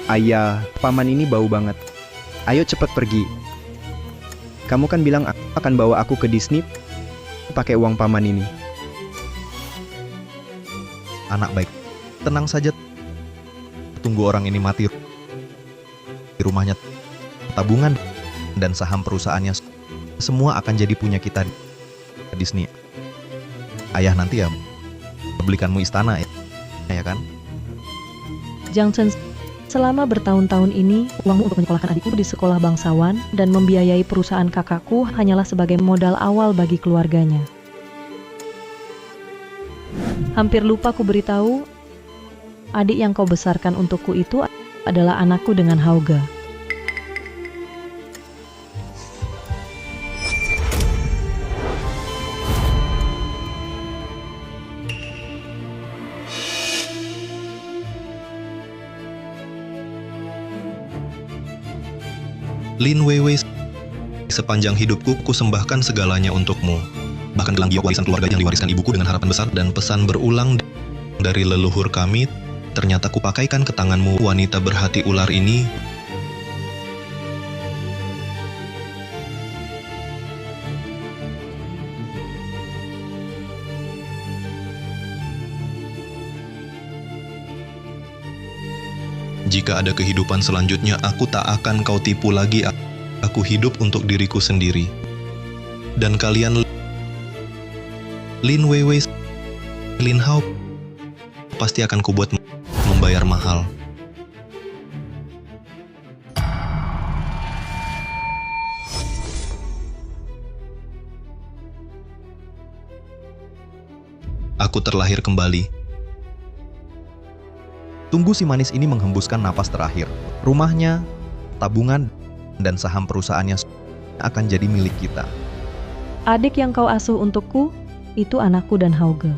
Ayah, paman ini bau banget. Ayo cepet pergi. Kamu kan bilang akan bawa aku ke Disney pakai uang paman ini. Anak baik, tenang saja. Tunggu orang ini mati. Di rumahnya, tabungan dan saham perusahaannya semua akan jadi punya kita di Disney. Ayah nanti ya belikanmu istana ya kan? Jiang Chen, selama bertahun-tahun ini, uangmu untuk menyekolahkan adikku di sekolah bangsawan dan membiayai perusahaan kakakku hanyalah sebagai modal awal bagi keluarganya. Hampir lupa ku beritahu, adik yang kau besarkan untukku itu adalah anakku dengan Hauge. Lin Weiwei, sepanjang hidupku kusembahkan segalanya untukmu. Bahkan gelang giok warisan keluarga yang diwariskan ibuku dengan harapan besar dan pesan berulang dari leluhur kami, ternyata kupakaikan ke tanganmu, wanita berhati ular ini. Jika ada kehidupan selanjutnya, aku tak akan kau tipu lagi. Aku hidup untuk diriku sendiri. Dan kalian, Lin Weiwei, Lin Hao, pasti akan kubuat membayar mahal. Aku terlahir kembali. Tunggu si manis ini menghembuskan napas terakhir. Rumahnya, tabungan, dan saham perusahaannya akan jadi milik kita. Adik yang kau asuh untukku, itu anakku dan Hauge.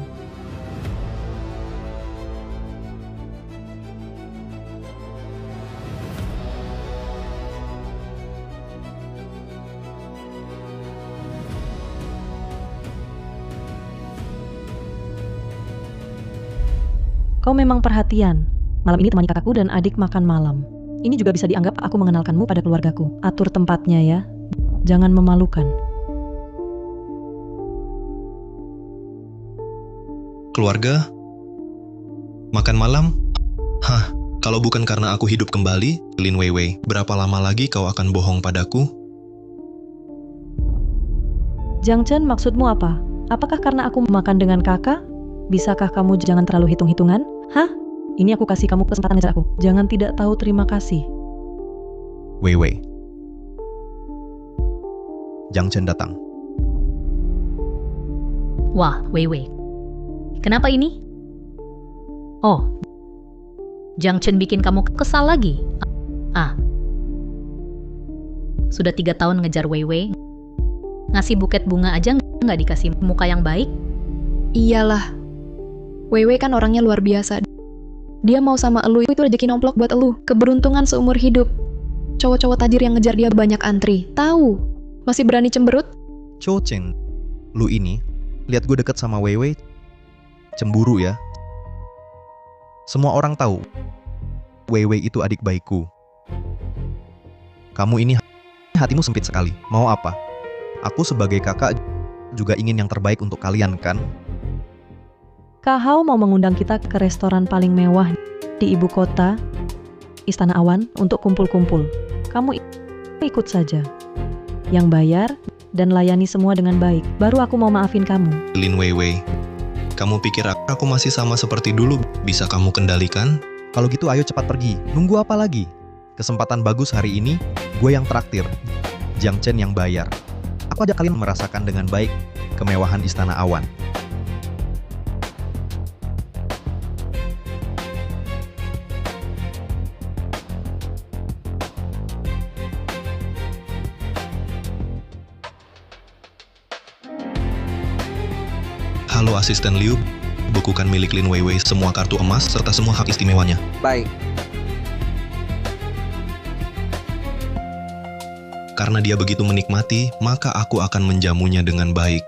Kau memang perhatian. Malam ini temani kakakku dan adik makan malam. Ini juga bisa dianggap aku mengenalkanmu pada keluargaku. Atur tempatnya ya. Jangan memalukan. Keluarga? Makan malam? Hah, kalau bukan karena aku hidup kembali, Lin Weiwei, berapa lama lagi kau akan bohong padaku? Jiang Chen, maksudmu apa? Apakah karena aku makan dengan kakak? Bisakah kamu jangan terlalu hitung-hitungan? Hah? Ini aku kasih kamu kesempatan ngejar aku. Jangan tidak tahu terima kasih. Weiwei. Jiang Chen datang. Wah, Weiwei. Kenapa ini? Oh, Jiang Chen bikin kamu kesal lagi? Sudah 3 tahun ngejar Weiwei. Ngasih buket bunga aja nggak dikasih muka yang baik? Iyalah. Weiwei kan orangnya luar biasa. Dia mau sama elu itu rezeki nomplok buat elu. Keberuntungan seumur hidup. Cowok-cowok tajir yang ngejar dia banyak antri. Tahu? Masih berani cemberut? Cho Chen, lu ini, lihat gue deket sama Weiwei, cemburu ya. Semua orang tahu, Weiwei itu adik baikku. Kamu ini hatimu sempit sekali. Mau apa? Aku sebagai kakak juga ingin yang terbaik untuk kalian kan? Kak Hao mau mengundang kita ke restoran paling mewah di ibu kota, Istana Awan, untuk kumpul-kumpul. Kamu ikut saja. Yang bayar dan layani semua dengan baik. Baru aku mau maafin kamu. Lin Weiwei, kamu pikir aku masih sama seperti dulu? Bisa kamu kendalikan? Kalau gitu ayo cepat pergi. Nunggu apa lagi? Kesempatan bagus hari ini, gue yang traktir. Jiang Chen yang bayar. Aku ajak kalian merasakan dengan baik kemewahan Istana Awan. Halo asisten Liu, bukukan milik Lin Weiwei semua kartu emas serta semua hak istimewanya. Baik. Karena dia begitu menikmati, maka aku akan menjamunya dengan baik.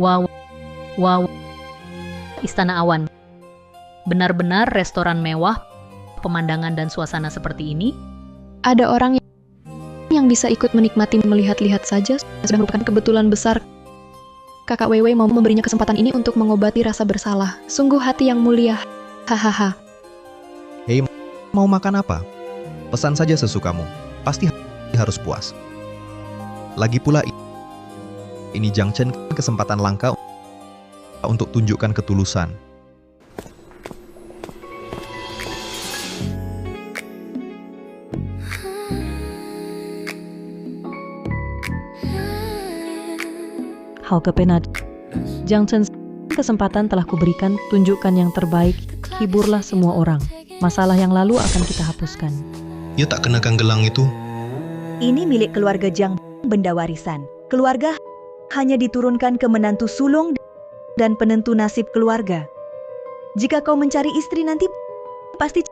Wow, Wow, Istana Awan. Benar-benar restoran mewah, pemandangan dan suasana seperti ini. Ada orang yang bisa ikut menikmati melihat-lihat saja sudah merupakan kebetulan besar. Kakak Wewe mau memberinya kesempatan ini untuk mengobati rasa bersalah. Sungguh hati yang mulia. Hahaha. Hei, mau makan apa? Pesan saja sesukamu. Pasti harus puas. Lagi pula ini Jiang Chen kesempatan langka untuk tunjukkan ketulusan. Hauke penat. Jiang Chen, kesempatan telah kuberikan, tunjukkan yang terbaik, hiburlah semua orang. Masalah yang lalu akan kita hapuskan. Ya tak kenakan gelang itu. Ini milik keluarga Jiang, benda warisan. Keluarga hanya diturunkan ke menantu sulung dan penentu nasib keluarga. Jika kau mencari istri nanti, pasti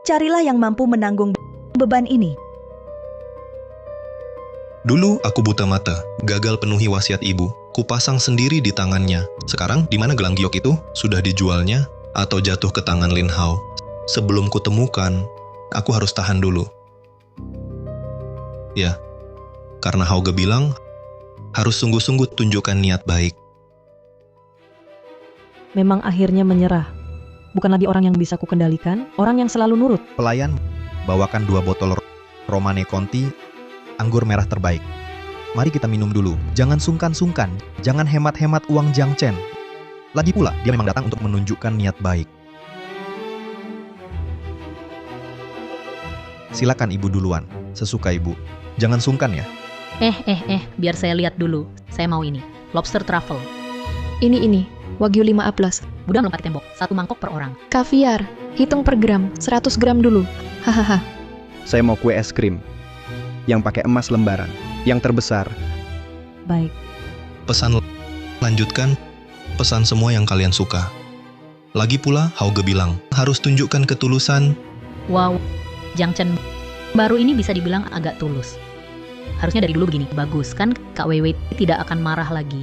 carilah yang mampu menanggung beban ini. Dulu aku buta mata, gagal penuhi wasiat ibu. Kupasang sendiri di tangannya. Sekarang di mana gelang giok itu? Sudah dijualnya atau jatuh ke tangan Lin Hao? Sebelum kutemukan, aku harus tahan dulu. Ya, karena Hauge bilang harus sungguh-sungguh tunjukkan niat baik. Memang akhirnya menyerah. Bukan lagi orang yang bisa kukendalikan, orang yang selalu nurut. Pelayan bawakan 2 botol Romane Conti, anggur merah terbaik. Mari kita minum dulu. Jangan sungkan-sungkan. Jangan hemat-hemat uang Jiang Chen. Lagi pula, dia memang datang untuk menunjukkan niat baik. Silakan ibu duluan. Sesuka ibu. Jangan sungkan ya. Biar saya lihat dulu. Saya mau ini. Lobster truffle. Ini. Wagyu 5A+. Udah melompat di tembok. 1 mangkok per orang. Kaviar. Hitung per gram. 100 gram dulu. Hahaha. Saya mau kue es krim yang pakai emas lembaran, yang terbesar. Baik. Pesan lanjutkan, pesan semua yang kalian suka. Lagi pula, Hauge bilang, harus tunjukkan ketulusan. Wow, Jiang Chen baru ini bisa dibilang agak tulus. Harusnya dari dulu begini, bagus kan Kak Wewe tidak akan marah lagi.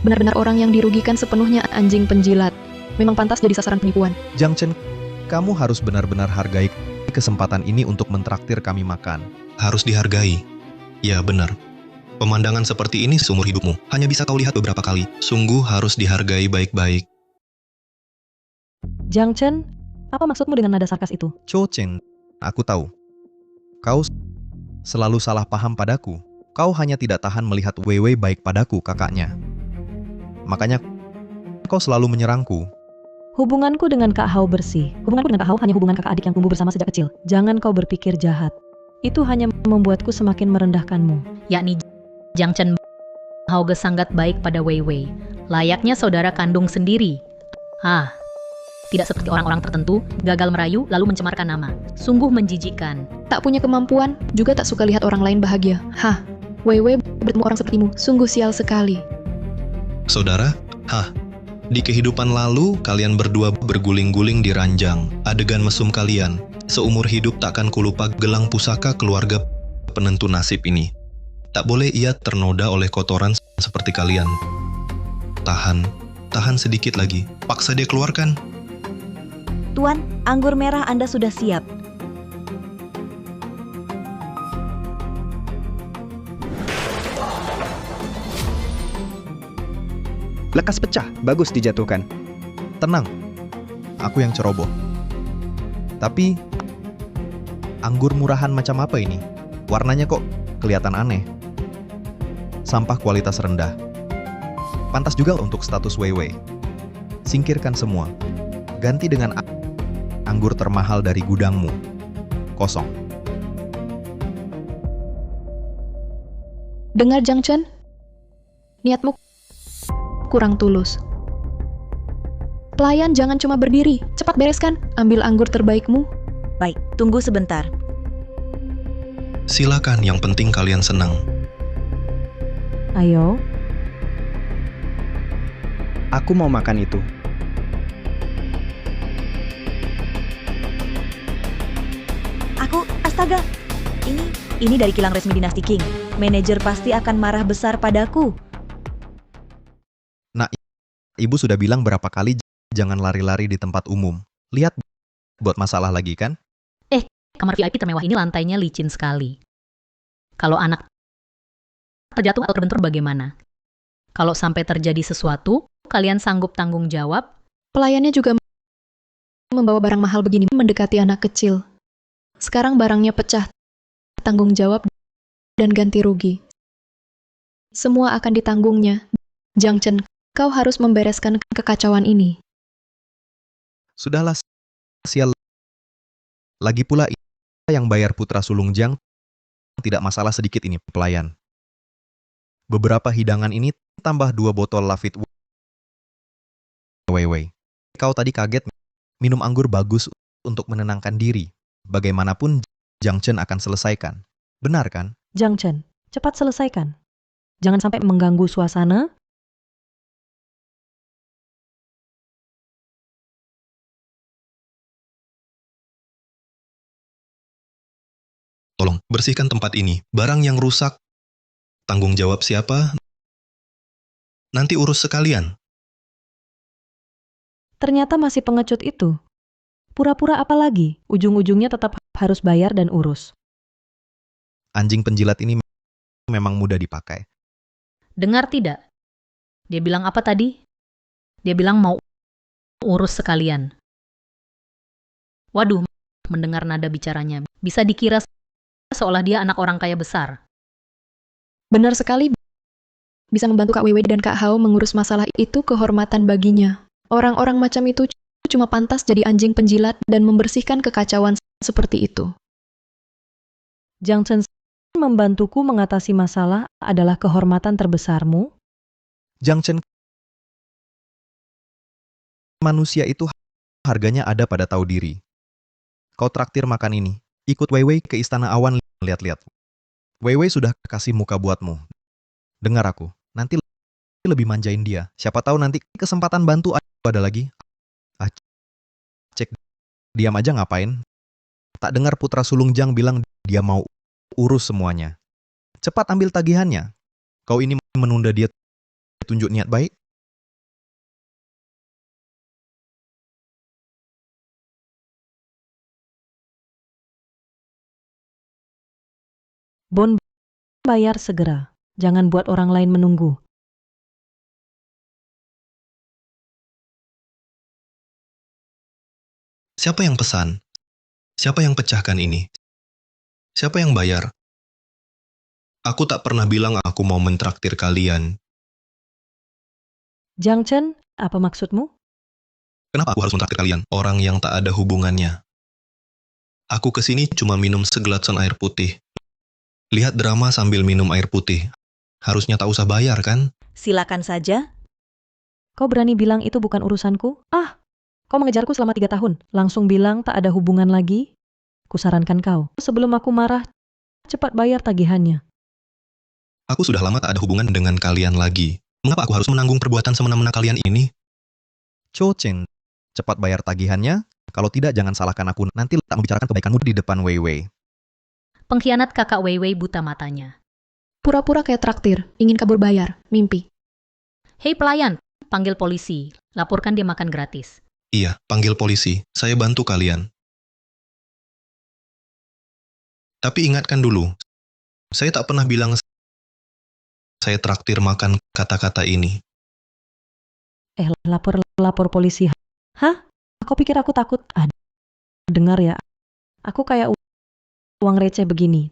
Benar-benar orang yang dirugikan sepenuhnya anjing penjilat. Memang pantas jadi sasaran penipuan. Jiang Chen, kamu harus benar-benar hargai kesempatan ini untuk mentraktir kami makan. Harus dihargai. Ya benar. Pemandangan seperti ini seumur hidupmu. Hanya bisa kau lihat beberapa kali. Sungguh harus dihargai baik-baik. Jiang Chen, apa maksudmu dengan nada sarkas itu? Cho Chen, aku tahu. Kau selalu salah paham padaku. Kau hanya tidak tahan melihat Wewe baik padaku, kakaknya. Makanya kau selalu menyerangku. Hubunganku dengan Kak Hao bersih. Hubunganku dengan Kak Hao hanya hubungan kakak adik yang tumbuh bersama sejak kecil. Jangan kau berpikir jahat. Itu hanya membuatku semakin merendahkanmu. Yakni Jiang Chen Hauge sangat baik pada Wei Wei. Layaknya saudara kandung sendiri. Tidak seperti orang-orang tertentu, gagal merayu lalu mencemarkan nama. Sungguh menjijikkan. Tak punya kemampuan, juga tak suka lihat orang lain bahagia. Wewe bertemu orang sepertimu, sungguh sial sekali. Saudara, di kehidupan lalu, kalian berdua berguling-guling di ranjang. Adegan mesum kalian. Seumur hidup takkan kulupa gelang pusaka keluarga penentu nasib ini. Tak boleh ia ternoda oleh kotoran seperti kalian. Tahan sedikit lagi. Paksa dia keluarkan. Tuan, anggur merah Anda sudah siap. Lekas pecah, bagus dijatuhkan. Tenang, aku yang ceroboh. Tapi, anggur murahan macam apa ini? Warnanya kok kelihatan aneh. Sampah kualitas rendah. Pantas juga untuk status Weiwei. Singkirkan semua. Ganti dengan anggur termahal dari gudangmu. Kosong. Dengar Jiang Chen, niatmu kurang tulus. Pelayan jangan cuma berdiri, cepat bereskan, ambil anggur terbaikmu. Baik, tunggu sebentar. Silakan, yang penting kalian senang. Ayo, Aku mau makan itu. Astaga, ini dari kilang resmi dinasti Qing. Manajer pasti akan marah besar padaku. Nah, Ibu sudah bilang berapa kali jangan lari-lari di tempat umum. Lihat, buat masalah lagi kan? Kamar VIP termewah ini lantainya licin sekali. Kalau anak terjatuh atau terbentur bagaimana? Kalau sampai terjadi sesuatu, kalian sanggup tanggung jawab? Pelayannya juga membawa barang mahal begini mendekati anak kecil. Sekarang barangnya pecah, tanggung jawab dan ganti rugi. Semua akan ditanggungnya. Jiang Chen, kau harus membereskan kekacauan ini. Sudahlah, sial. Lagi pula yang bayar putra sulung Jiang tidak masalah sedikit ini pelayan. Beberapa hidangan ini tambah 2 botol Lafite Weiwei. Kau tadi kaget minum anggur bagus untuk menenangkan diri. Bagaimanapun Jiang Chen akan selesaikan. Benar kan? Jiang Chen, cepat selesaikan. Jangan sampai mengganggu suasana. Tolong, bersihkan tempat ini. Barang yang rusak, tanggung jawab siapa? Nanti urus sekalian. Ternyata masih pengecut itu. Pura-pura apa lagi? Ujung-ujungnya tetap harus bayar dan urus. Anjing penjilat ini memang mudah dipakai. Dengar tidak? Dia bilang apa tadi? Dia bilang mau urus sekalian. Waduh, mendengar nada bicaranya, bisa dikira seolah dia anak orang kaya besar. Benar sekali, bisa membantu Kak Wewe dan Kak Hao mengurus masalah itu kehormatan baginya. Orang-orang macam itu cuma pantas jadi anjing penjilat dan membersihkan kekacauan seperti itu. Jiang Chen, membantuku mengatasi masalah adalah kehormatan terbesarmu. Jiang Chen, manusia itu harganya ada pada tahu diri. Kau traktir makan ini. Ikut Weiwei ke Istana Awan, lihat-lihat. Weiwei sudah kasih muka buatmu. Dengar aku, nanti lebih manjain dia. Siapa tahu nanti kesempatan bantu ada lagi. Ah, cek, diam aja ngapain? Tak dengar putra sulung Jiang bilang dia mau urus semuanya. Cepat ambil tagihannya. Kau ini menunda dia tunjuk niat baik? Bon, bayar segera. Jangan buat orang lain menunggu. Siapa yang pesan? Siapa yang pecahkan ini? Siapa yang bayar? Aku tak pernah bilang aku mau mentraktir kalian. Jiang Chen, apa maksudmu? Kenapa aku harus mentraktir kalian? Orang yang tak ada hubungannya. Aku kesini cuma minum segelasan air putih. Lihat drama sambil minum air putih. Harusnya tak usah bayar, kan? Silakan saja. Kau berani bilang itu bukan urusanku? Ah, kau mengejarku selama 3 tahun. Langsung bilang tak ada hubungan lagi? Kusarankan kau, sebelum aku marah, cepat bayar tagihannya. Aku sudah lama tak ada hubungan dengan kalian lagi. Mengapa aku harus menanggung perbuatan semena-mena kalian ini? Cho Chen, cepat bayar tagihannya. Kalau tidak, jangan salahkan aku. Nanti tak membicarakan kebaikanmu di depan Weiwei. Pengkhianat kakak Weiwei buta matanya. Pura-pura kayak traktir, ingin kabur bayar, mimpi. Hei pelayan, panggil polisi. Laporkan dia makan gratis. Iya, panggil polisi. Saya bantu kalian. Tapi ingatkan dulu, saya tak pernah bilang saya traktir makan kata-kata ini. Lapor polisi. Hah? Kau pikir aku takut? Dengar ya. Aku kayak uang receh begini.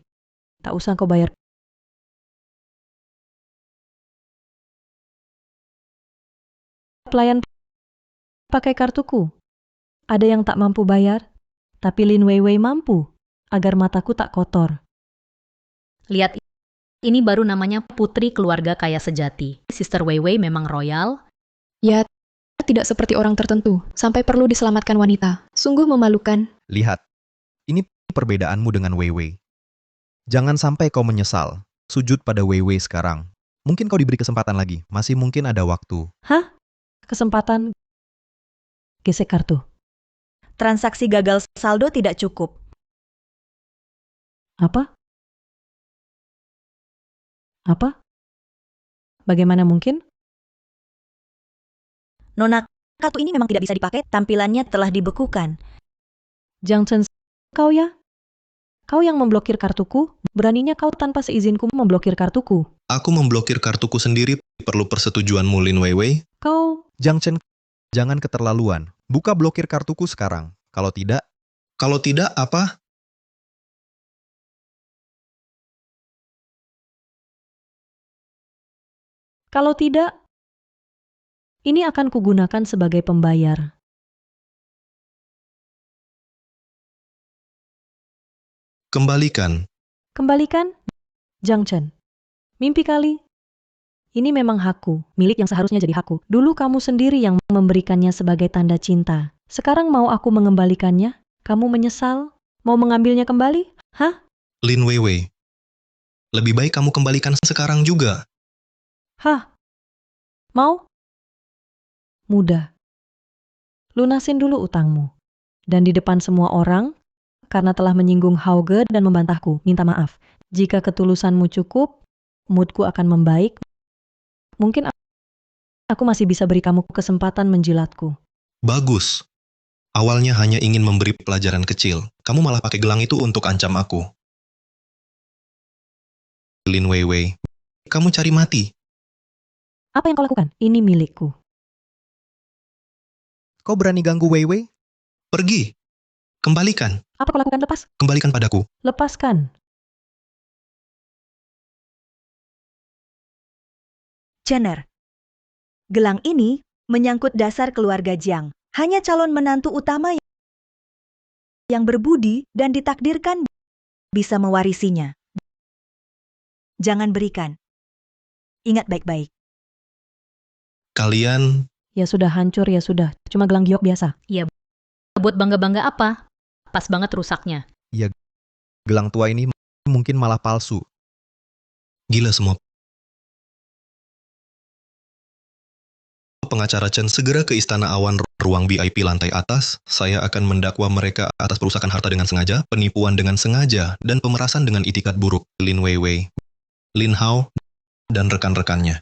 Tak usah kau bayar. Pelayan pakai kartuku. Ada yang tak mampu bayar, tapi Lin Weiwei mampu, agar mataku tak kotor. Lihat, ini baru namanya putri keluarga kaya sejati. Sister Weiwei memang royal. Ya, tidak seperti orang tertentu, sampai perlu diselamatkan wanita. Sungguh memalukan. Lihat, ini perbedaanmu dengan Weiwei. Jangan sampai kau menyesal. Sujud pada Weiwei sekarang. Mungkin kau diberi kesempatan lagi. Masih mungkin ada waktu. Hah? Kesempatan? Gesek kartu. Transaksi gagal saldo tidak cukup. Apa? Apa? Bagaimana mungkin? Nona, kartu ini memang tidak bisa dipakai, tampilannya telah dibekukan. Jiang Chen, kau ya? Kau yang memblokir kartuku? Beraninya kau tanpa seizinku memblokir kartuku? Aku memblokir kartuku sendiri, perlu persetujuanmu Lin Weiwei. Kau... Jiang Chen, jangan keterlaluan. Buka blokir kartuku sekarang. Kalau tidak, Kalau tidak, apa? Kalau tidak, ini akan kugunakan sebagai pembayar. Kembalikan. Kembalikan? Jiang Chen. Mimpi kali. Ini memang hakku, milik yang seharusnya jadi hakku. Dulu kamu sendiri yang memberikannya sebagai tanda cinta. Sekarang mau aku mengembalikannya? Kamu menyesal? Mau mengambilnya kembali? Hah? Lin Weiwei. Lebih baik kamu kembalikan sekarang juga. Hah? Mau? Mudah. Lunasin dulu utangmu. Dan di depan semua orang, karena telah menyinggung Hauge dan membantahku, minta maaf. Jika ketulusanmu cukup, moodku akan membaik. Mungkin aku masih bisa beri kamu kesempatan menjilatku. Bagus. Awalnya hanya ingin memberi pelajaran kecil. Kamu malah pakai gelang itu untuk ancam aku. Lin Weiwei, kamu cari mati. Apa yang kau lakukan? Ini milikku. kau berani ganggu Weiwei? Pergi. Kembalikan. Apa kau lakukan? Lepas. Kembalikan padaku. Lepaskan. Jenner. Gelang ini menyangkut dasar keluarga Jiang. Hanya calon menantu utama yang berbudi dan ditakdirkan bisa mewarisinya. Jangan berikan. Ingat baik-baik. Kalian... Ya sudah hancur, ya sudah. Cuma gelang giok biasa. Buat bangga-bangga apa? Pas banget rusaknya. Gelang tua ini mungkin malah palsu. Gila semua. Pengacara Chen segera ke Istana Awan ruang VIP lantai atas. Saya akan mendakwa mereka atas perusakan harta dengan sengaja, penipuan dengan sengaja, dan pemerasan dengan itikat buruk. Lin Weiwei, Lin Hao, dan rekan-rekannya.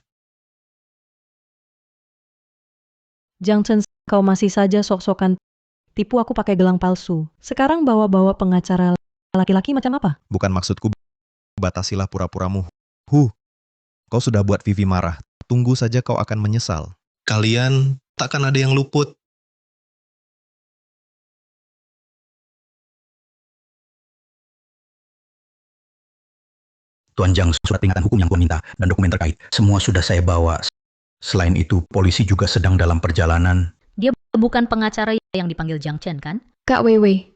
Jiang Chen, kau masih saja sok-sokan tipu aku pakai gelang palsu. Sekarang bawa-bawa pengacara laki-laki macam apa? Bukan maksudku, batasilah pura-puramu. Kau sudah buat Vivi marah. Tunggu saja kau akan menyesal. Kalian takkan ada yang luput. Tuan Jiang, surat peringatan hukum yang Tuan minta dan dokumen terkait, semua sudah saya bawa. Selain itu, polisi juga sedang dalam perjalanan. Dia bukan pengacara yang dipanggil Jiang Chen, kan? Kak Weiwei,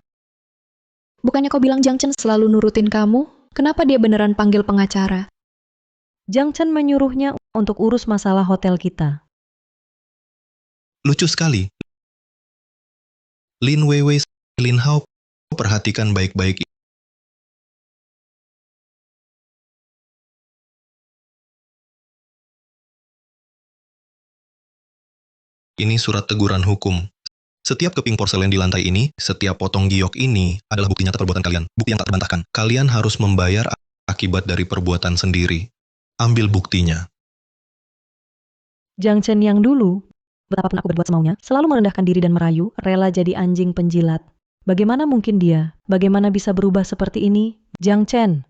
bukannya kau bilang Jiang Chen selalu nurutin kamu? Kenapa dia beneran panggil pengacara? Jiang Chen menyuruhnya untuk urus masalah hotel kita. Lucu sekali. Lin Weiwei, Lin Hao, perhatikan baik-baik. Ini surat teguran hukum. Setiap keping porselen di lantai ini, setiap potong giok ini adalah bukti nyata perbuatan kalian. Bukti yang tak terbantahkan. Kalian harus membayar akibat dari perbuatan sendiri. Ambil buktinya. Jiang Chen yang dulu, betapapun aku berbuat semaunya, selalu merendahkan diri dan merayu, rela jadi anjing penjilat. Bagaimana mungkin dia? Bagaimana bisa berubah seperti ini? Jiang Chen.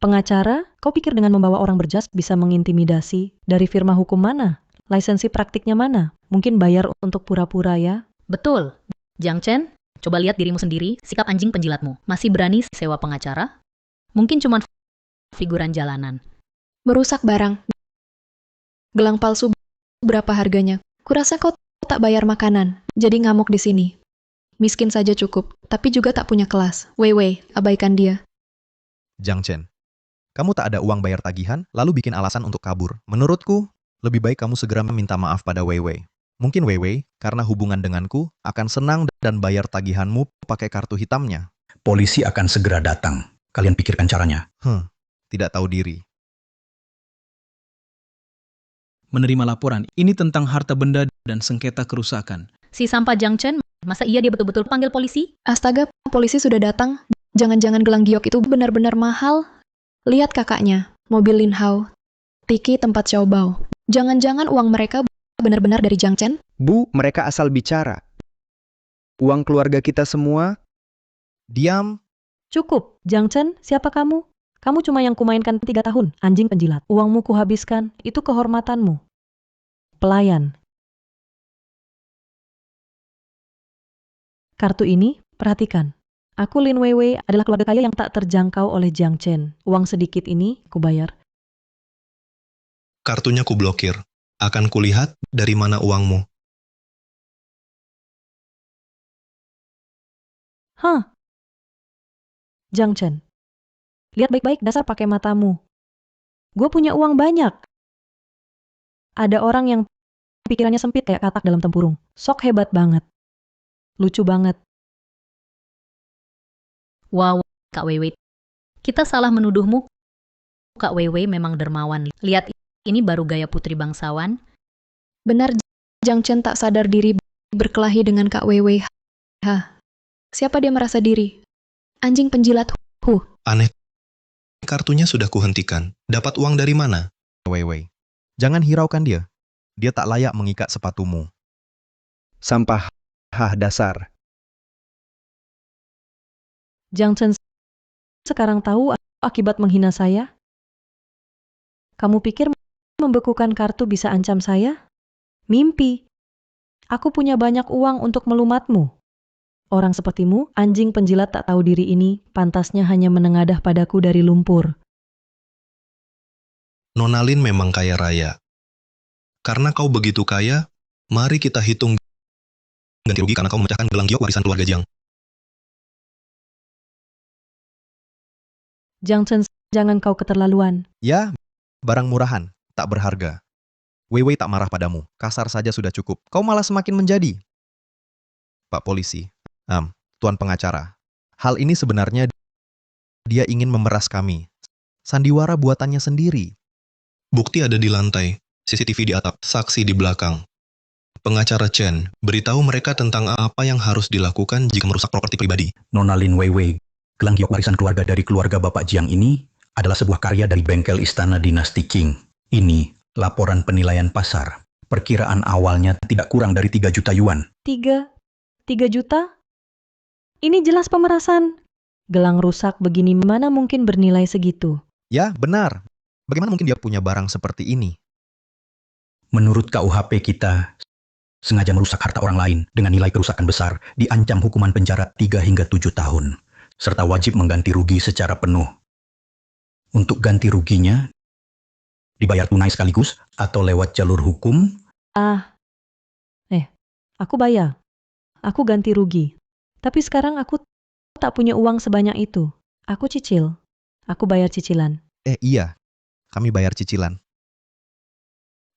Pengacara? Kau pikir dengan membawa orang berjas bisa mengintimidasi? Dari firma hukum mana? Lisensi praktiknya mana? Mungkin bayar untuk pura-pura ya? Betul. Jiang Chen, coba lihat dirimu sendiri, sikap anjing penjilatmu. Masih berani sewa pengacara? Mungkin cuma figuran jalanan. Merusak barang. Gelang palsu berapa harganya? Kurasa kau tak bayar makanan, jadi ngamuk di sini. Miskin saja cukup, tapi juga tak punya kelas. Weiwei, abaikan dia. Jiang Chen, kamu tak ada uang bayar tagihan, lalu bikin alasan untuk kabur. Menurutku, lebih baik kamu segera meminta maaf pada Weiwei. Mungkin Weiwei, karena hubungan denganku, akan senang dan bayar tagihanmu pakai kartu hitamnya. Polisi akan segera datang. Kalian pikirkan caranya. Tidak tahu diri. Menerima laporan ini tentang harta benda dan sengketa kerusakan. Si sampah Jiang Chen, masa iya dia betul-betul panggil polisi? Astaga, polisi sudah datang. Jangan-jangan gelang giok itu benar-benar mahal. Lihat kakaknya, mobil Lin Hao, Tiki tempat Xiaobao. Jangan-jangan uang mereka benar-benar dari Jiang Chen? Bu, mereka asal bicara. Uang keluarga kita semua. Diam. Cukup, Jiang Chen, siapa kamu? Kamu cuma yang kumainkan 3 tahun, anjing penjilat. Uangmu kuhabiskan, itu kehormatanmu. Pelayan. Kartu ini, perhatikan. Aku Lin Weiwei adalah keluarga kaya yang tak terjangkau oleh Jiang Chen. Uang sedikit ini, kubayar. Kartunya kublokir. Akan kulihat dari mana uangmu. Hah? Jiang Chen. Lihat baik-baik dasar pakai matamu. Gue punya uang banyak. Ada orang yang pikirannya sempit kayak katak dalam tempurung. Sok hebat banget. Lucu banget. Wow, Kak Weiwei. Kita salah menuduhmu. Kak Weiwei memang dermawan. Lihat, ini baru gaya putri bangsawan. Benar, Jiang Chen tak sadar diri berkelahi dengan Kak Weiwei. Hah, siapa dia merasa diri? Anjing penjilat. Aneh. Kartunya sudah kuhentikan. Dapat uang dari mana? Weiwei. Jangan hiraukan dia. Dia tak layak mengikat sepatumu. Sampah. Hah, dasar. Jiang Chen sekarang tahu akibat menghina saya? Kamu pikir membekukan kartu bisa ancam saya? Mimpi. Aku punya banyak uang untuk melumatmu. Orang sepertimu, anjing penjilat tak tahu diri ini, pantasnya hanya menengadah padaku dari lumpur. Nona Lin memang kaya raya. Karena kau begitu kaya, mari kita hitung ganti rugi karena kau memecahkan gelang giok warisan keluarga Jiang. Jiang Chen, jangan kau keterlaluan. Ya, barang murahan, tak berharga. Weiwei tak marah padamu, kasar saja sudah cukup. Kau malah semakin menjadi. Pak Polisi, Tuan Pengacara, hal ini sebenarnya dia ingin memeras kami. Sandiwara buatannya sendiri. Bukti ada di lantai, CCTV di atap, saksi di belakang. Pengacara Chen, beritahu mereka tentang apa yang harus dilakukan jika merusak properti pribadi. Nona Lin Weiwei, gelang giok warisan keluarga dari keluarga Bapak Jiang ini adalah sebuah karya dari bengkel istana dinasti Qing. Ini laporan penilaian pasar. Perkiraan awalnya tidak kurang dari 3 juta yuan. 3 juta? Ini jelas pemerasan. Gelang rusak begini mana mungkin bernilai segitu? Ya, benar. Bagaimana mungkin dia punya barang seperti ini? Menurut KUHP kita, sengaja merusak harta orang lain dengan nilai kerusakan besar diancam hukuman penjara 3 hingga 7 tahun, serta wajib mengganti rugi secara penuh. Untuk ganti ruginya, dibayar tunai sekaligus atau lewat jalur hukum. Aku bayar. Aku ganti rugi. Tapi sekarang aku tak punya uang sebanyak itu. Aku cicil. Aku bayar cicilan. Iya, kami bayar cicilan.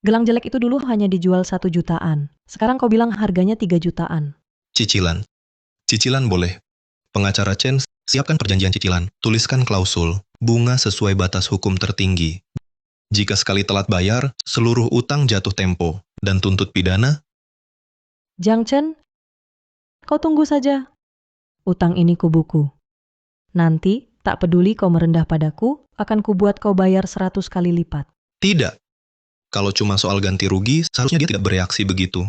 Gelang jelek itu dulu hanya dijual 1 jutaan. Sekarang kau bilang harganya 3 jutaan. Cicilan. Cicilan boleh. Pengacara Chen, siapkan perjanjian cicilan. Tuliskan klausul, bunga sesuai batas hukum tertinggi. Jika sekali telat bayar, seluruh utang jatuh tempo. Dan tuntut pidana, Jiang Chen, kau tunggu saja. Utang ini kubuku. Nanti, tak peduli kau merendah padaku, akan kubuat kau bayar 100 kali lipat. tidak. Kalau cuma soal ganti rugi, seharusnya dia tidak bereaksi begitu.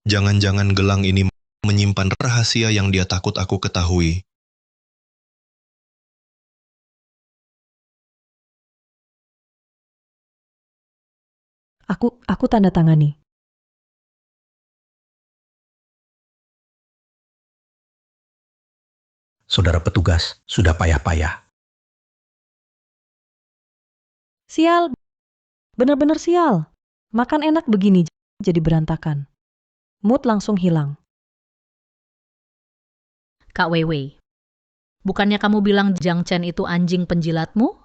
Jangan-jangan gelang ini menyimpan rahasia yang dia takut aku ketahui. Aku tanda tangani. Saudara petugas sudah payah-payah. Sial, bener-bener sial. Makan enak begini jadi berantakan. Mood langsung hilang. Kak Weiwei. Bukannya kamu bilang Jiang Chen itu anjing penjilatmu?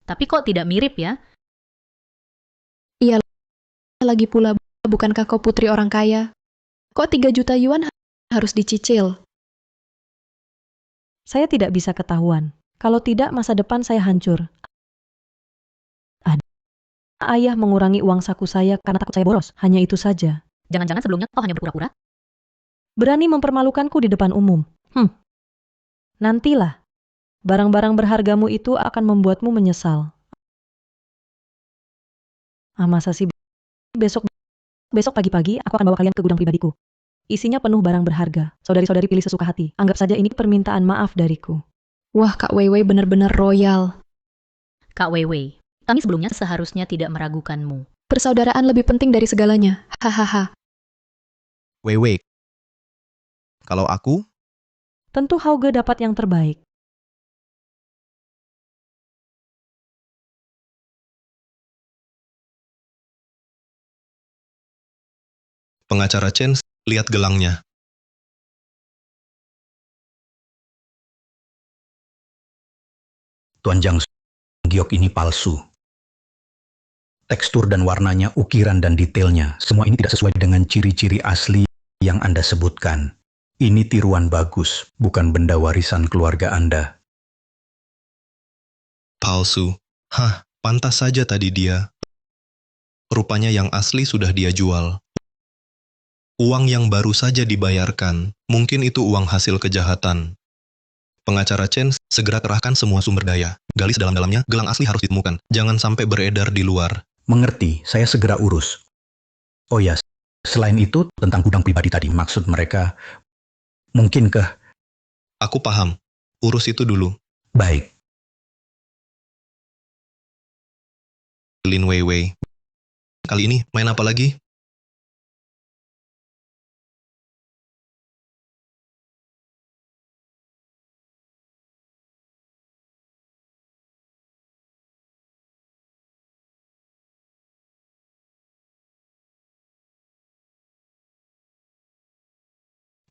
Tapi kok tidak mirip ya? Lagi pula, bukankah kau putri orang kaya? Kok 3 juta yuan harus dicicil? Saya tidak bisa ketahuan. Kalau tidak, masa depan saya hancur. Ayah mengurangi uang saku saya karena takut saya boros. Hanya itu saja. Jangan-jangan sebelumnya kau hanya berpura-pura? Berani mempermalukanku di depan umum. Nantilah. Barang-barang berhargamu itu akan membuatmu menyesal. Masa sih besok Besok pagi-pagi aku akan bawa kalian ke gudang pribadiku. Isinya penuh barang berharga. Saudari-saudari pilih sesuka hati. Anggap saja ini permintaan maaf dariku. Wah, Kak Weiwei benar-benar royal. Kak Weiwei, kami sebelumnya seharusnya tidak meragukanmu. Persaudaraan lebih penting dari segalanya. Hahaha. Weiwei. Kalau aku, Tentu Hauge dapat yang terbaik. Pengacara Chen lihat gelangnya. Tuan Jiang giok ini palsu. Tekstur dan warnanya, ukiran dan detailnya, semua ini tidak sesuai dengan ciri-ciri asli yang Anda sebutkan. Ini tiruan bagus, bukan benda warisan keluarga Anda. Palsu. Hah, pantas saja tadi dia. Rupanya yang asli sudah dia jual. Uang yang baru saja dibayarkan, mungkin itu uang hasil kejahatan. Pengacara Chen segera kerahkan semua sumber daya. Gali sedalam-dalamnya, gelang asli harus ditemukan. Jangan sampai beredar di luar. Mengerti, saya segera urus. Oh ya, selain itu tentang gudang pribadi tadi, maksud mereka, mungkinkah? Aku paham. Urus itu dulu. Baik, Lin Weiwei. Kali ini main apa lagi?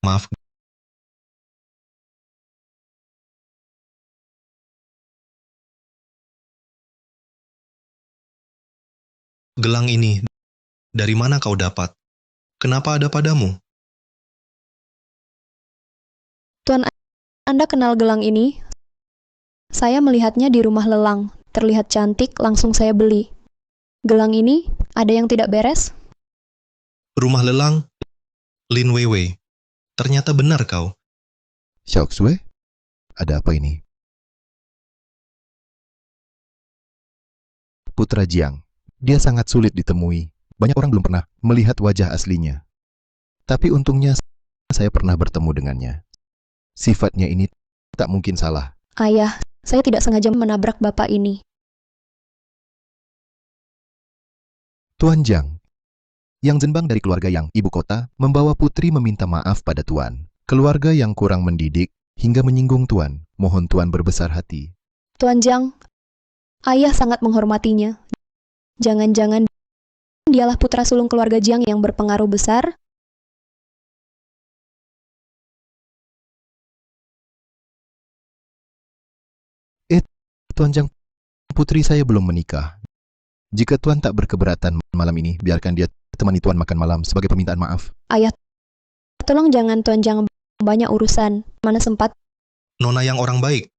Maaf. Gelang ini, dari mana kau dapat? Kenapa ada padamu? Tuan, Anda kenal gelang ini? Saya melihatnya di rumah lelang. Terlihat cantik, langsung saya beli. Gelang ini, ada yang tidak beres? Rumah lelang? Lin Weiwei. Ternyata benar kau. Xiaoxue, ada apa ini? Putra Jiang. Dia sangat sulit ditemui. Banyak orang belum pernah melihat wajah aslinya. Tapi untungnya saya pernah bertemu dengannya. Sifatnya ini tak mungkin salah. Ayah, saya tidak sengaja menabrak bapak ini. Tuan Jiang, Yang Zhenbang dari keluarga yang ibu kota membawa putri meminta maaf pada Tuan. Keluarga yang kurang mendidik hingga menyinggung Tuan. Mohon Tuan berbesar hati. Tuan Jiang, ayah sangat menghormatinya. Jangan-jangan dialah putra sulung keluarga Jiang yang berpengaruh besar? Tuan Jiang, putri saya belum menikah. Jika Tuan tak berkeberatan malam ini, biarkan dia temani Tuan makan malam sebagai permintaan maaf. Ayah, tolong jangan Tuan Jiang banyak urusan. Mana sempat? Nona yang orang baik.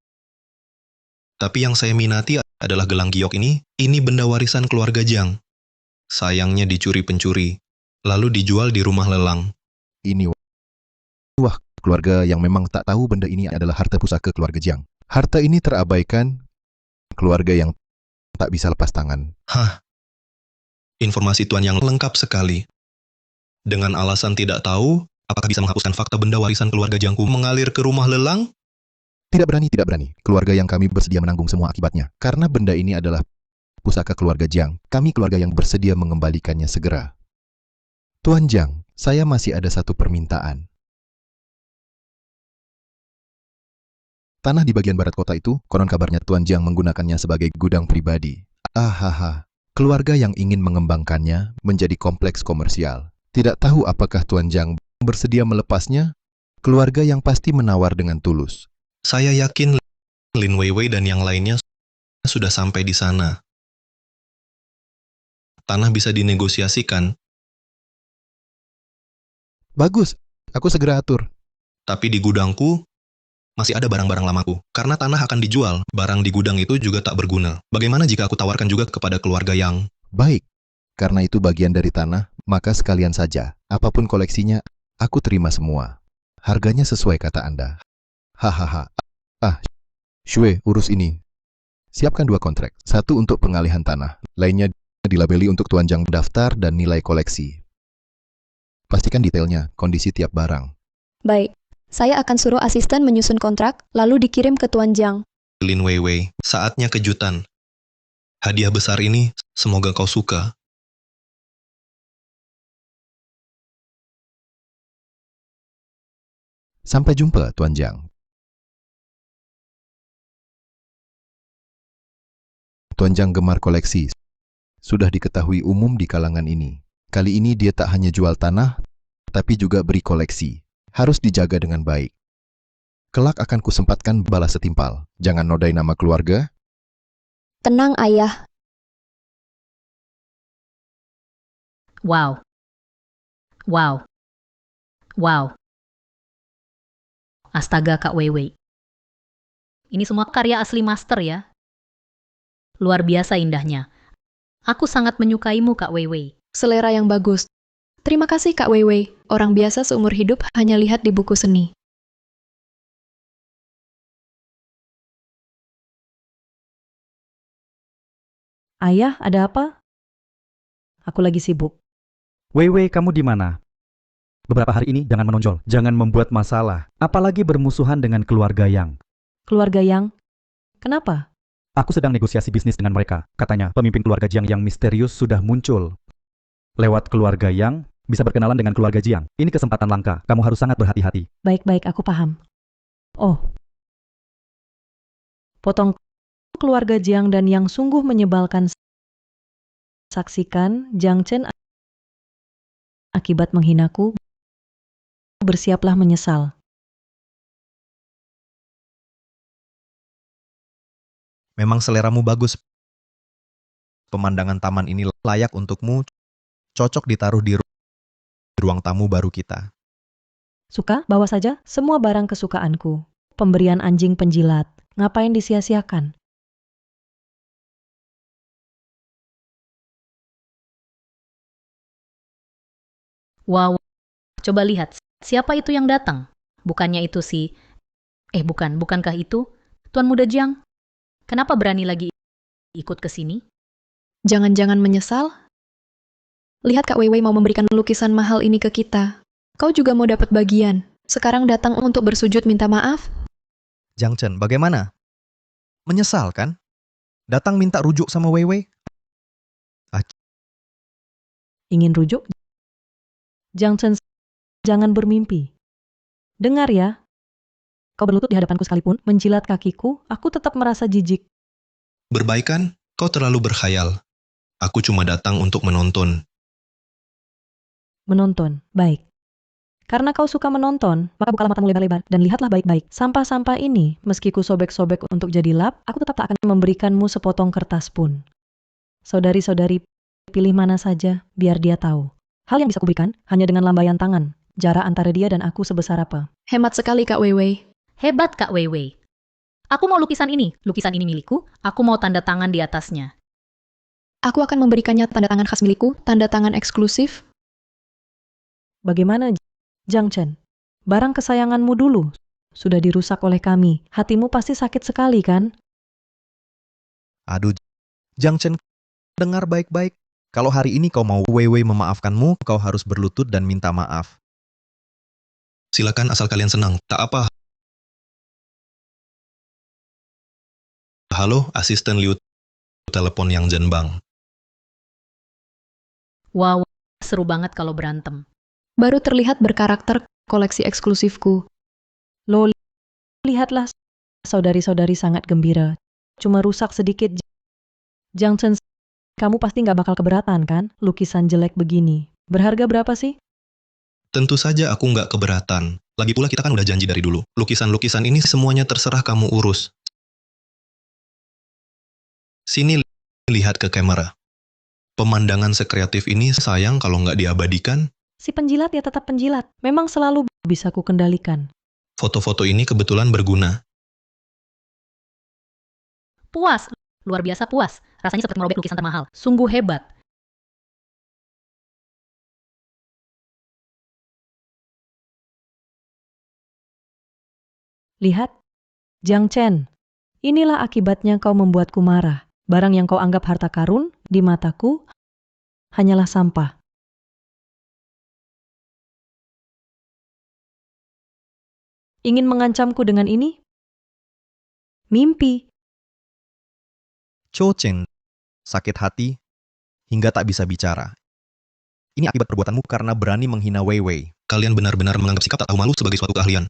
Tapi yang saya minati adalah gelang giok ini. Ini benda warisan keluarga Jiang. Sayangnya dicuri pencuri, lalu dijual di rumah lelang. Ini wah, keluarga yang memang tak tahu benda ini adalah harta pusaka keluarga Jiang. Harta ini terabaikan, keluarga yang tak bisa lepas tangan. Hah, informasi Tuan yang lengkap sekali. Dengan alasan tidak tahu, apakah bisa menghapuskan fakta benda warisan keluarga Jiangku mengalir ke rumah lelang? Tidak berani, tidak berani. Keluarga yang kami bersedia menanggung semua akibatnya. Karena benda ini adalah pusaka keluarga Jiang. Kami keluarga yang bersedia mengembalikannya segera. Tuan Jiang, saya masih ada satu permintaan. Tanah di bagian barat kota itu, konon kabarnya Tuan Jiang menggunakannya sebagai gudang pribadi. Ahaha, keluarga yang ingin mengembangkannya menjadi kompleks komersial. Tidak tahu apakah Tuan Jiang bersedia melepasnya? Keluarga yang pasti menawar dengan tulus. Saya yakin Lin Weiwei dan yang lainnya sudah sampai di sana. Tanah bisa dinegosiasikan, Bagus, aku segera atur. tapi di gudangku masih ada barang-barang lamaku. Karena tanah akan dijual, barang di gudang itu juga tak berguna. Bagaimana jika aku tawarkan juga kepada keluarga yang... Baik, karena itu bagian dari tanah, maka sekalian saja. Apapun koleksinya, aku terima semua. Harganya sesuai kata Anda. Hahaha. Shue, urus ini. Siapkan 2 kontrak. Satu untuk pengalihan tanah. Lainnya dilabeli untuk Tuan Jiang daftar dan nilai koleksi. Pastikan detailnya, kondisi tiap barang. Baik, saya akan suruh asisten menyusun kontrak, lalu dikirim ke Tuan Jiang. Lin Weiwei, saatnya kejutan. Hadiah besar ini, semoga kau suka. Sampai jumpa, Tuan Jiang. Tuan Jiang gemar koleksi. Sudah diketahui umum di kalangan ini. Kali ini dia tak hanya jual tanah, tapi juga beri koleksi. Harus dijaga dengan baik. Kelak akan kusempatkan balas setimpal. Jangan nodai nama keluarga. Tenang, Ayah. Wow. Wow. Wow. Astaga, Kak Weiwei. Ini semua karya asli master ya. Luar biasa indahnya. Aku sangat menyukaimu, Kak Weiwei. Selera yang bagus. Terima kasih, Kak Weiwei. Orang biasa seumur hidup hanya lihat di buku seni. Ayah, ada apa? Aku lagi sibuk. Weiwei, kamu di mana? Beberapa hari ini jangan menonjol, jangan membuat masalah, apalagi bermusuhan dengan keluarga Yang. Keluarga Yang? Kenapa? Aku sedang negosiasi bisnis dengan mereka. Katanya, pemimpin keluarga Jiang yang misterius sudah muncul. Lewat keluarga Yang, bisa berkenalan dengan keluarga Jiang. Ini kesempatan langka, kamu harus sangat berhati-hati. Baik-baik, aku paham. Oh. Potong keluarga Jiang dan yang sungguh menyebalkan. Saksikan Jiang Chen akibat menghinaku. Bersiaplah menyesal. Memang seleramu bagus. Pemandangan taman ini layak untukmu, cocok ditaruh di ruang tamu baru kita. Suka? Bawa saja semua barang kesukaanku. Pemberian anjing penjilat. Ngapain disia-siakan? Wow. Coba lihat, siapa itu yang datang? Bukannya itu si... bukankah itu Tuan Muda Jiang? Kenapa berani lagi ikut ke sini? Jangan-jangan menyesal? Lihat Kak Weiwei mau memberikan lukisan mahal ini ke kita. Kau juga mau dapat bagian. Sekarang datang untuk bersujud minta maaf? Jiang Chen, bagaimana? Menyesal kan? Datang minta rujuk sama Weiwei? Ingin rujuk? Jiang Chen, jangan bermimpi. Dengar ya. Kau berlutut di hadapanku sekalipun, menjilat kakiku, aku tetap merasa jijik. Berbaikan, kau terlalu berkhayal. Aku cuma datang untuk menonton. Menonton, baik. Karena kau suka menonton, maka bukalah matamu lebar-lebar dan lihatlah baik-baik. Sampah-sampah ini, meski ku sobek-sobek untuk jadi lap, aku tetap tak akan memberikanmu sepotong kertas pun. Saudari-saudari, pilih mana saja, biar dia tahu. Hal yang bisa kuberikan, hanya dengan lambaian tangan. Jarak antara dia dan aku sebesar apa? Hemat sekali Kak Weiwei. Hebat, Kak Weiwei. Aku mau lukisan ini. Lukisan ini milikku. Aku mau tanda tangan di atasnya. Aku akan memberikannya tanda tangan khas milikku, tanda tangan eksklusif. Bagaimana, Jiang Chen? Barang kesayanganmu dulu sudah dirusak oleh kami. Hatimu pasti sakit sekali, kan? Aduh, Jiang Chen, dengar baik-baik. Kalau hari ini kau mau Weiwei memaafkanmu, kau harus berlutut dan minta maaf. Silakan asal kalian senang, tak apa. Halo, asisten Liu, telepon Yang Zhenbang. Wow, seru banget kalau berantem. Baru terlihat berkarakter koleksi eksklusifku. Lo, lihatlah, saudari-saudari sangat gembira. Cuma rusak sedikit. Jiang Chen, kamu pasti nggak bakal keberatan kan? Lukisan jelek begini. Berharga berapa sih? Tentu saja aku nggak keberatan. Lagi pula kita kan udah janji dari dulu. Lukisan-lukisan ini semuanya terserah kamu urus. Sini lihat ke kamera. Pemandangan sekreatif ini sayang kalau nggak diabadikan. Si penjilat ya tetap penjilat. Memang selalu bisa ku kendalikan. Foto-foto ini kebetulan berguna. Puas, luar biasa puas. Rasanya seperti merobek lukisan termahal. Sungguh hebat. Lihat, Jiang Chen. Inilah akibatnya kau membuatku marah. Barang yang kau anggap harta karun, di mataku, hanyalah sampah. ingin mengancamku dengan ini? Mimpi. Cho Chen sakit hati hingga tak bisa bicara. Ini akibat perbuatanmu karena berani menghina Wei Wei. Kalian benar-benar menganggap sikap tak tahu malu sebagai suatu keahlian.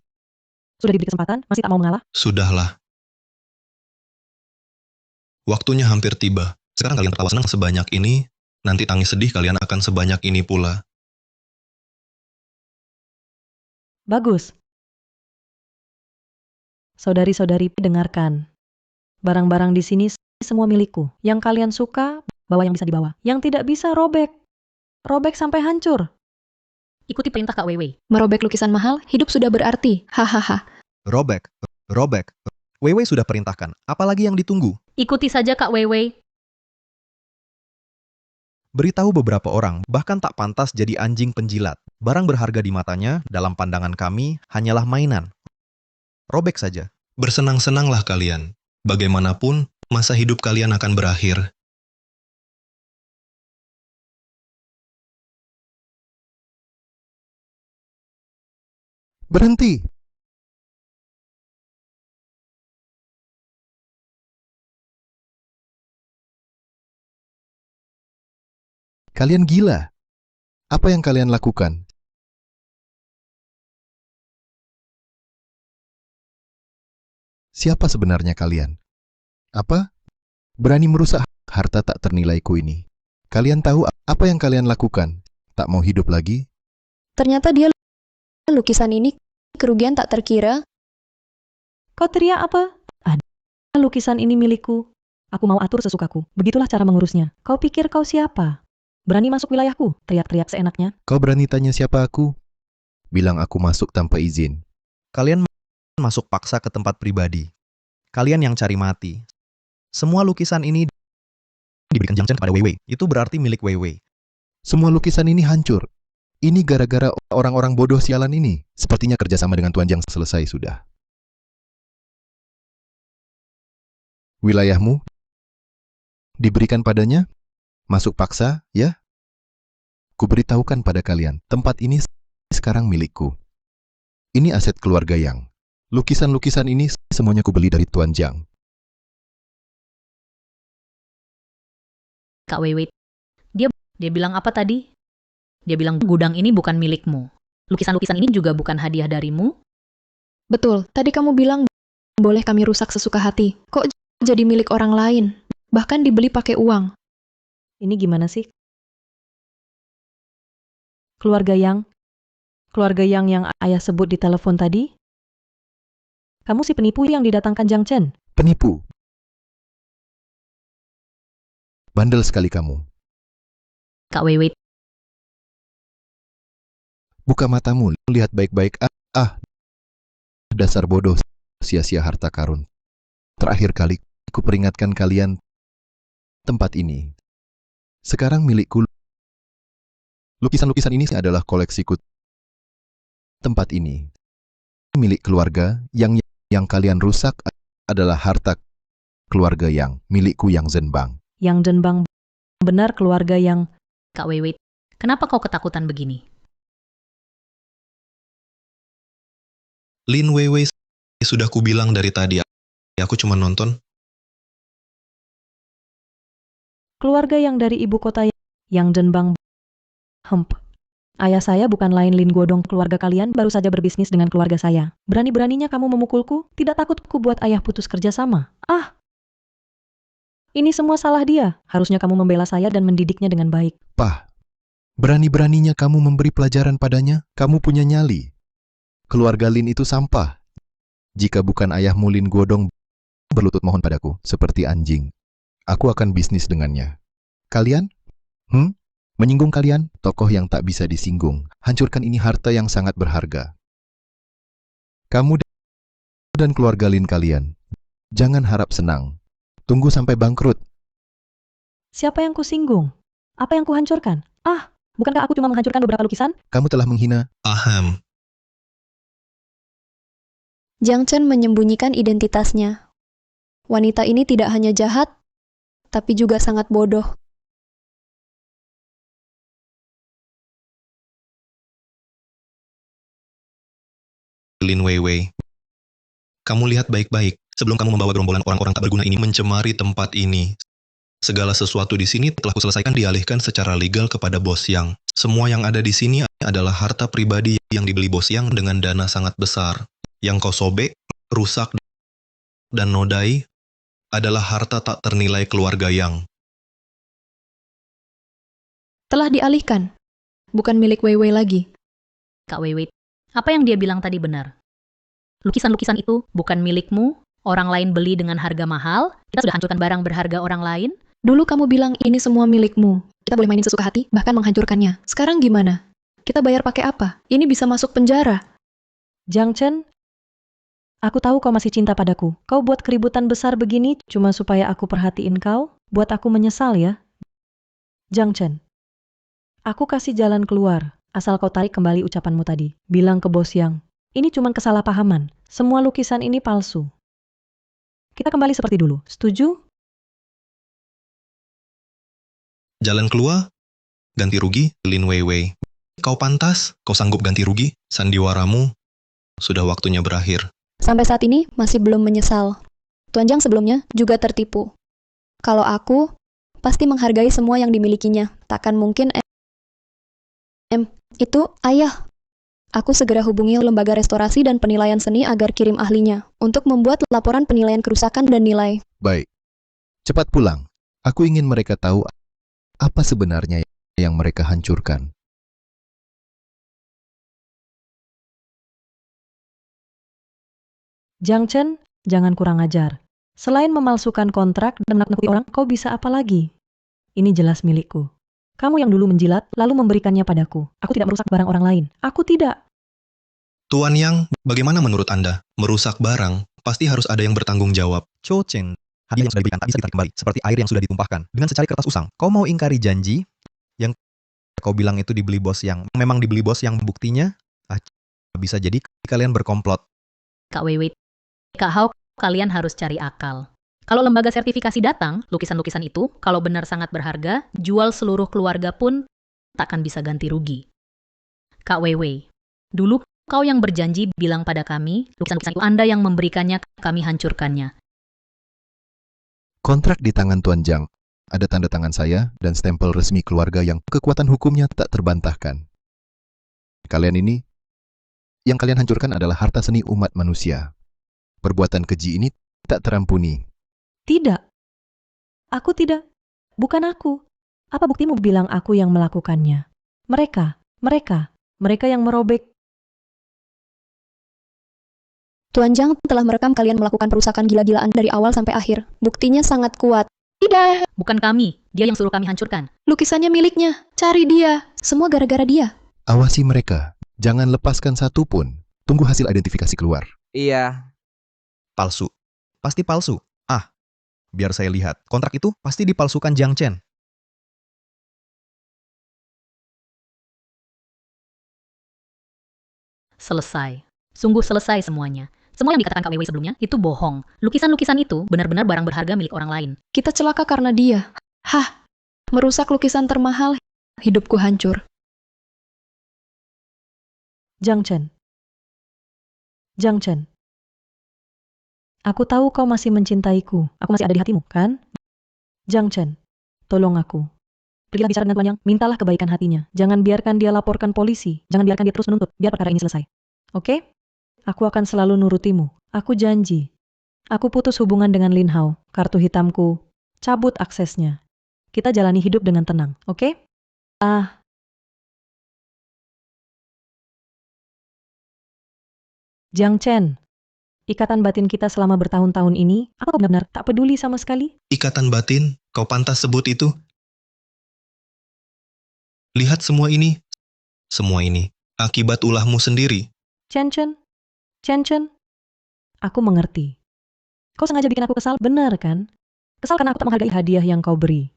Sudah diberi kesempatan, masih tak mau mengalah? Sudahlah. Waktunya hampir tiba. Sekarang kalian tertawa senang sebanyak ini, nanti tangis sedih kalian akan sebanyak ini pula. Bagus. Saudari-saudari, dengarkan. Barang-barang di sini semua milikku. Yang kalian suka, bawa yang bisa dibawa. Yang tidak bisa, robek. Robek sampai hancur. Ikuti perintah Kak Weiwei. Merobek lukisan mahal, hidup sudah berarti. Hahaha. Robek. Wei Wei sudah perintahkan, apalagi yang ditunggu? Ikuti saja Kak Weiwei. Beritahu beberapa orang, bahkan tak pantas jadi anjing penjilat. Barang berharga di matanya, dalam pandangan kami, hanyalah mainan. Robek saja. Bersenang-senanglah kalian. Bagaimanapun, masa hidup kalian akan berakhir. Berhenti! Kalian gila. Apa yang kalian lakukan? Siapa sebenarnya kalian? Apa? Berani merusak harta tak ternilaiku ini. Kalian tahu apa yang kalian lakukan? Tak mau hidup lagi? Ternyata dia lukisan ini kerugian tak terkira. Kau teriak apa? Ada lukisan ini milikku. Aku mau atur sesukaku. Begitulah cara mengurusnya. Kau pikir kau siapa? Berani masuk wilayahku? Teriak-teriak seenaknya. Kau berani tanya siapa aku? Bilang aku masuk tanpa izin. Kalian masuk paksa ke tempat pribadi. Kalian yang cari mati. Semua lukisan ini diberikan Jiang Chen kepada Wei Wei. Itu berarti milik Wei Wei. Semua lukisan ini hancur. Ini gara-gara orang-orang bodoh sialan ini. Sepertinya kerjasama dengan Tuan Jiang selesai sudah. Wilayahmu diberikan padanya, masuk paksa, ya? Kuberitahukan pada kalian, tempat ini sekarang milikku. Ini aset keluarga Yang. Lukisan-lukisan ini semuanya kubeli dari Tuan Jiang. Kak Weiwei. Dia bilang apa tadi? Dia bilang gudang ini bukan milikmu. Lukisan-lukisan ini juga bukan hadiah darimu. Betul, tadi kamu bilang boleh kami rusak sesuka hati. Kok jadi milik orang lain? Bahkan dibeli pakai uang. Ini gimana sih? Keluarga yang ayah sebut di telepon tadi? Kamu si penipu yang didatangkan Jiang Chen? Penipu. Bandel sekali kamu. Kak Weiwei. Buka matamu, lihat baik-baik. Dasar bodoh, sia-sia harta karun. Terakhir kali, aku peringatkan kalian, tempat ini sekarang milikku. Lukisan-lukisan ini adalah koleksiku. Tempat ini milik keluarga yang kalian rusak adalah harta keluarga yang milikku yang Zhenbang. Yang Zhenbang benar keluarga yang... Kak Weiwei, kenapa kau ketakutan begini? Lin Weiwei, sudah kubilang dari tadi, aku cuma nonton. Keluarga yang dari ibu kota yang Zhenbang. Ayah saya bukan lain Lin Guodong. Keluarga kalian baru saja berbisnis dengan keluarga saya. Berani-beraninya kamu memukulku? Tidak takut ku buat ayah putus kerjasama? Ini semua salah dia. Harusnya kamu membela saya dan mendidiknya dengan baik. Pah, berani-beraninya kamu memberi pelajaran padanya? Kamu punya nyali. Keluarga Lin itu sampah. Jika bukan ayahmu Lin Guodong berlutut mohon padaku, seperti anjing. Aku akan bisnis dengannya. Kalian? Menyinggung kalian? Tokoh yang tak bisa disinggung. Hancurkan ini harta yang sangat berharga. Kamu dan keluarga Lin kalian, jangan harap senang. Tunggu sampai bangkrut. Siapa yang kusinggung? Apa yang kuhancurkan? Bukankah aku cuma menghancurkan beberapa lukisan? Kamu telah menghina. Aham. Jiang Chen menyembunyikan identitasnya. Wanita ini tidak hanya jahat, tapi juga sangat bodoh. Lin Weiwei. Kamu lihat baik-baik, sebelum kamu membawa gerombolan orang-orang tak berguna ini mencemari tempat ini. Segala sesuatu di sini telah kuselesaikan dialihkan secara legal kepada Bos Yang. Semua yang ada di sini adalah harta pribadi yang dibeli Bos Yang dengan dana sangat besar. Yang kau sobek, rusak, dan nodai adalah harta tak ternilai keluarga Yang. Telah dialihkan. Bukan milik Wei Wei lagi. Kak Weiwei, apa yang dia bilang tadi benar? Lukisan-lukisan itu bukan milikmu, orang lain beli dengan harga mahal, kita sudah hancurkan barang berharga orang lain. Dulu kamu bilang ini semua milikmu. Kita boleh mainin sesuka hati, bahkan menghancurkannya. Sekarang gimana? Kita bayar pakai apa? Ini bisa masuk penjara. Jiang Chen, aku tahu kau masih cinta padaku. Kau buat keributan besar begini cuma supaya aku perhatiin kau? Buat aku menyesal ya? Jiang Chen, aku kasih jalan keluar. Asal kau tarik kembali ucapanmu tadi. Bilang ke Bos Yang, ini cuma kesalahpahaman. Semua lukisan ini palsu. Kita kembali seperti dulu. Setuju? Jalan keluar? Ganti rugi, Lin Weiwei. Kau pantas, kau sanggup ganti rugi, sandiwaramu sudah waktunya berakhir. Sampai saat ini masih belum menyesal. Tuan Jiang sebelumnya juga tertipu. Kalau aku, pasti menghargai semua yang dimilikinya. Takkan mungkin itu, ayah. Aku segera hubungi lembaga restorasi dan penilaian seni agar kirim ahlinya untuk membuat laporan penilaian kerusakan dan nilai. Baik. Cepat pulang. Aku ingin mereka tahu apa sebenarnya yang mereka hancurkan. Jiang Chen, jangan kurang ajar. Selain memalsukan kontrak dan menakut-nakuti orang, kau bisa apa lagi? Ini jelas milikku. Kamu yang dulu menjilat, lalu memberikannya padaku. Aku tidak merusak barang orang lain. Aku tidak. Tuan Yang, bagaimana menurut Anda? Merusak barang, pasti harus ada yang bertanggung jawab. Cho Chen, hadiah yang sudah diberikan tak bisa ditarik kembali, seperti air yang sudah ditumpahkan. Dengan secari kertas usang, kau mau ingkari janji yang kau bilang itu dibeli Bos Yang. Memang dibeli Bos Yang, buktinya? Bisa jadi kalian berkomplot. Kak Weiwei, Kak Hao, kalian harus cari akal. Kalau lembaga sertifikasi datang, lukisan-lukisan itu, kalau benar sangat berharga, jual seluruh keluarga pun takkan bisa ganti rugi. Kak Weiwei, dulu kau yang berjanji bilang pada kami, lukisan-lukisan itu Anda yang memberikannya, kami hancurkannya. Kontrak di tangan Tuan Jiang. Ada tanda tangan saya dan stempel resmi keluarga yang kekuatan hukumnya tak terbantahkan. Kalian ini, yang kalian hancurkan adalah harta seni umat manusia. Perbuatan keji ini tak terampuni. Tidak. Aku tidak. Bukan aku. Apa buktimu bilang aku yang melakukannya? Mereka yang merobek. Tuan Jiang telah merekam kalian melakukan perusakan gila-gilaan dari awal sampai akhir. Buktinya sangat kuat. Tidak. Bukan kami, dia yang suruh kami hancurkan. Lukisannya miliknya. Cari dia. Semua gara-gara dia. Awasi mereka. Jangan lepaskan satu pun. Tunggu hasil identifikasi keluar. Iya. Palsu. Pasti palsu. Biar saya lihat. Kontrak itu pasti dipalsukan Jiang Chen. Selesai. Sungguh selesai semuanya. Semua yang dikatakan Kak Weiwei sebelumnya itu bohong. Lukisan-lukisan itu benar-benar barang berharga milik orang lain. Kita celaka karena dia. Hah, merusak lukisan termahal. Hidupku hancur. Jiang Chen. Jiang Chen. Aku tahu kau masih mencintaiku. Aku masih ada di hatimu, kan? Jiang Chen, tolong aku. Pergilah bicara dengan Tuan Yang, mintalah kebaikan hatinya. Jangan biarkan dia laporkan polisi. Jangan biarkan dia terus menuntut, biar perkara ini selesai. Oke? Aku akan selalu nurutimu. Aku janji. Aku putus hubungan dengan Lin Hao. Kartu hitamku, cabut aksesnya. Kita jalani hidup dengan tenang, oke? Jiang Chen, ikatan batin kita selama bertahun-tahun ini, apa kau benar-benar tak peduli sama sekali? Ikatan batin, kau pantas sebut itu? Lihat semua ini. Semua ini, akibat ulahmu sendiri. Chen Chen, aku mengerti. Kau sengaja bikin aku kesal, benar kan? Kesal karena aku tak menghargai hadiah yang kau beri.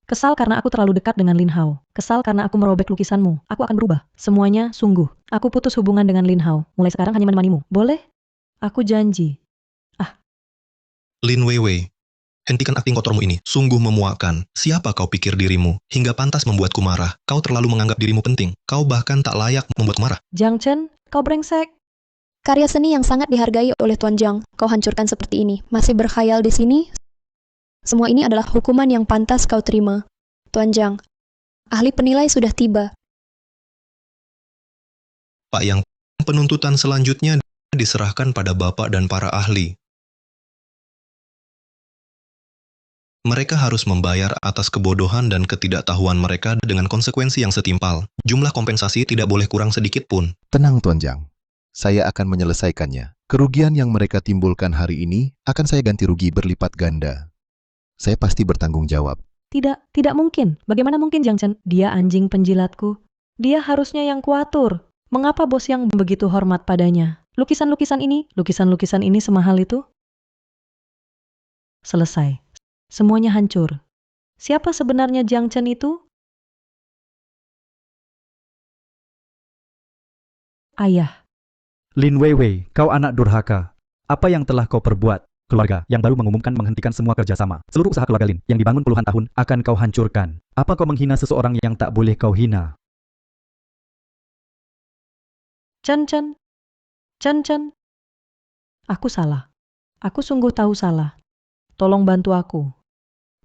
Kesal karena aku terlalu dekat dengan Lin Hao. Kesal karena aku merobek lukisanmu. Aku akan berubah. Semuanya sungguh. Aku putus hubungan dengan Lin Hao. Mulai sekarang hanya menemanimu. Boleh? Aku janji. Lin Weiwei, hentikan akting kotormu ini. Sungguh memuakkan. Siapa kau pikir dirimu? Hingga pantas membuatku marah. Kau terlalu menganggap dirimu penting. Kau bahkan tak layak membuatku marah. Jiang Chen, kau brengsek. Karya seni yang sangat dihargai oleh Tuan Jiang, kau hancurkan seperti ini. Masih berkhayal di sini? Semua ini adalah hukuman yang pantas kau terima. Tuan Jiang, ahli penilai sudah tiba. Pak Yang, penuntutan selanjutnya diserahkan pada Bapak dan para ahli. Mereka harus membayar atas kebodohan dan ketidaktahuan mereka dengan konsekuensi yang setimpal. Jumlah kompensasi tidak boleh kurang sedikit pun. Tenang Tuan Jiang, saya akan menyelesaikannya. Kerugian yang mereka timbulkan hari ini akan saya ganti rugi berlipat ganda. Saya pasti bertanggung jawab. Tidak mungkin. Bagaimana mungkin Jiang Chen? Dia anjing penjilatku. Dia harusnya yang kuatur. Mengapa bos yang begitu hormat padanya? Lukisan-lukisan ini semahal itu? Selesai. Semuanya hancur. Siapa sebenarnya Jiang Chen itu? Ayah. Lin Weiwei, kau anak durhaka. Apa yang telah kau perbuat? Keluarga yang baru mengumumkan menghentikan semua kerjasama. Seluruh usaha keluarga Lin yang dibangun puluhan tahun akan kau hancurkan. Apa kau menghina seseorang yang tak boleh kau hina? Chen. Aku salah. Aku sungguh tahu salah. Tolong bantu aku.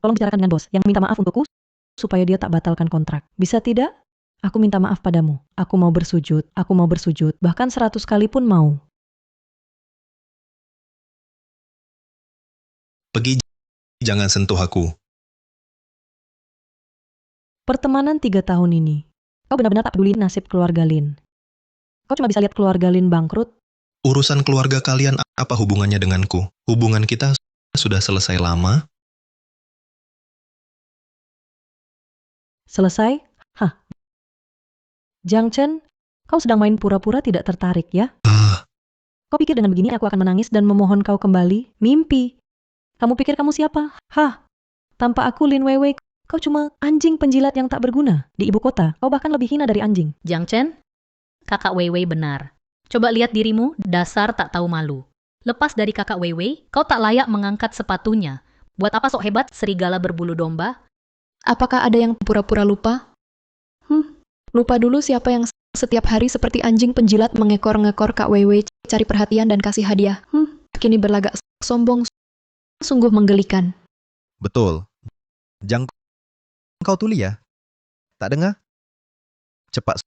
Tolong bicarakan dengan bos yang minta maaf untukku supaya dia tak batalkan kontrak. Bisa tidak? Aku minta maaf padamu. Aku mau bersujud, bahkan 100 kali pun mau. Pergi, jangan sentuh aku. Pertemanan 3 tahun ini. Kau benar-benar tak peduli nasib keluarga Lin. Kau cuma bisa lihat keluarga Lin bangkrut. Urusan keluarga kalian apa hubungannya denganku? Hubungan kita sudah selesai lama. Selesai? Hah? Jiang Chen, kau sedang main pura-pura tidak tertarik ya? Kau pikir dengan begini aku akan menangis dan memohon kau kembali? Mimpi. Kamu pikir kamu siapa? Hah? Tanpa aku Lin Weiwei, kau cuma anjing penjilat yang tak berguna. Di ibu kota, kau bahkan lebih hina dari anjing. Jiang Chen, kakak Weiwei benar. Coba lihat dirimu, dasar tak tahu malu. Lepas dari kakak Weiwei, kau tak layak mengangkat sepatunya. Buat apa sok hebat serigala berbulu domba? Apakah ada yang pura-pura lupa? Lupa dulu siapa yang setiap hari seperti anjing penjilat mengekor-ngekor Kak Weiwei cari perhatian dan kasih hadiah. Kini berlagak sombong, sungguh menggelikan. Betul. Jang, kau tuli ya? Tak dengar? Cepat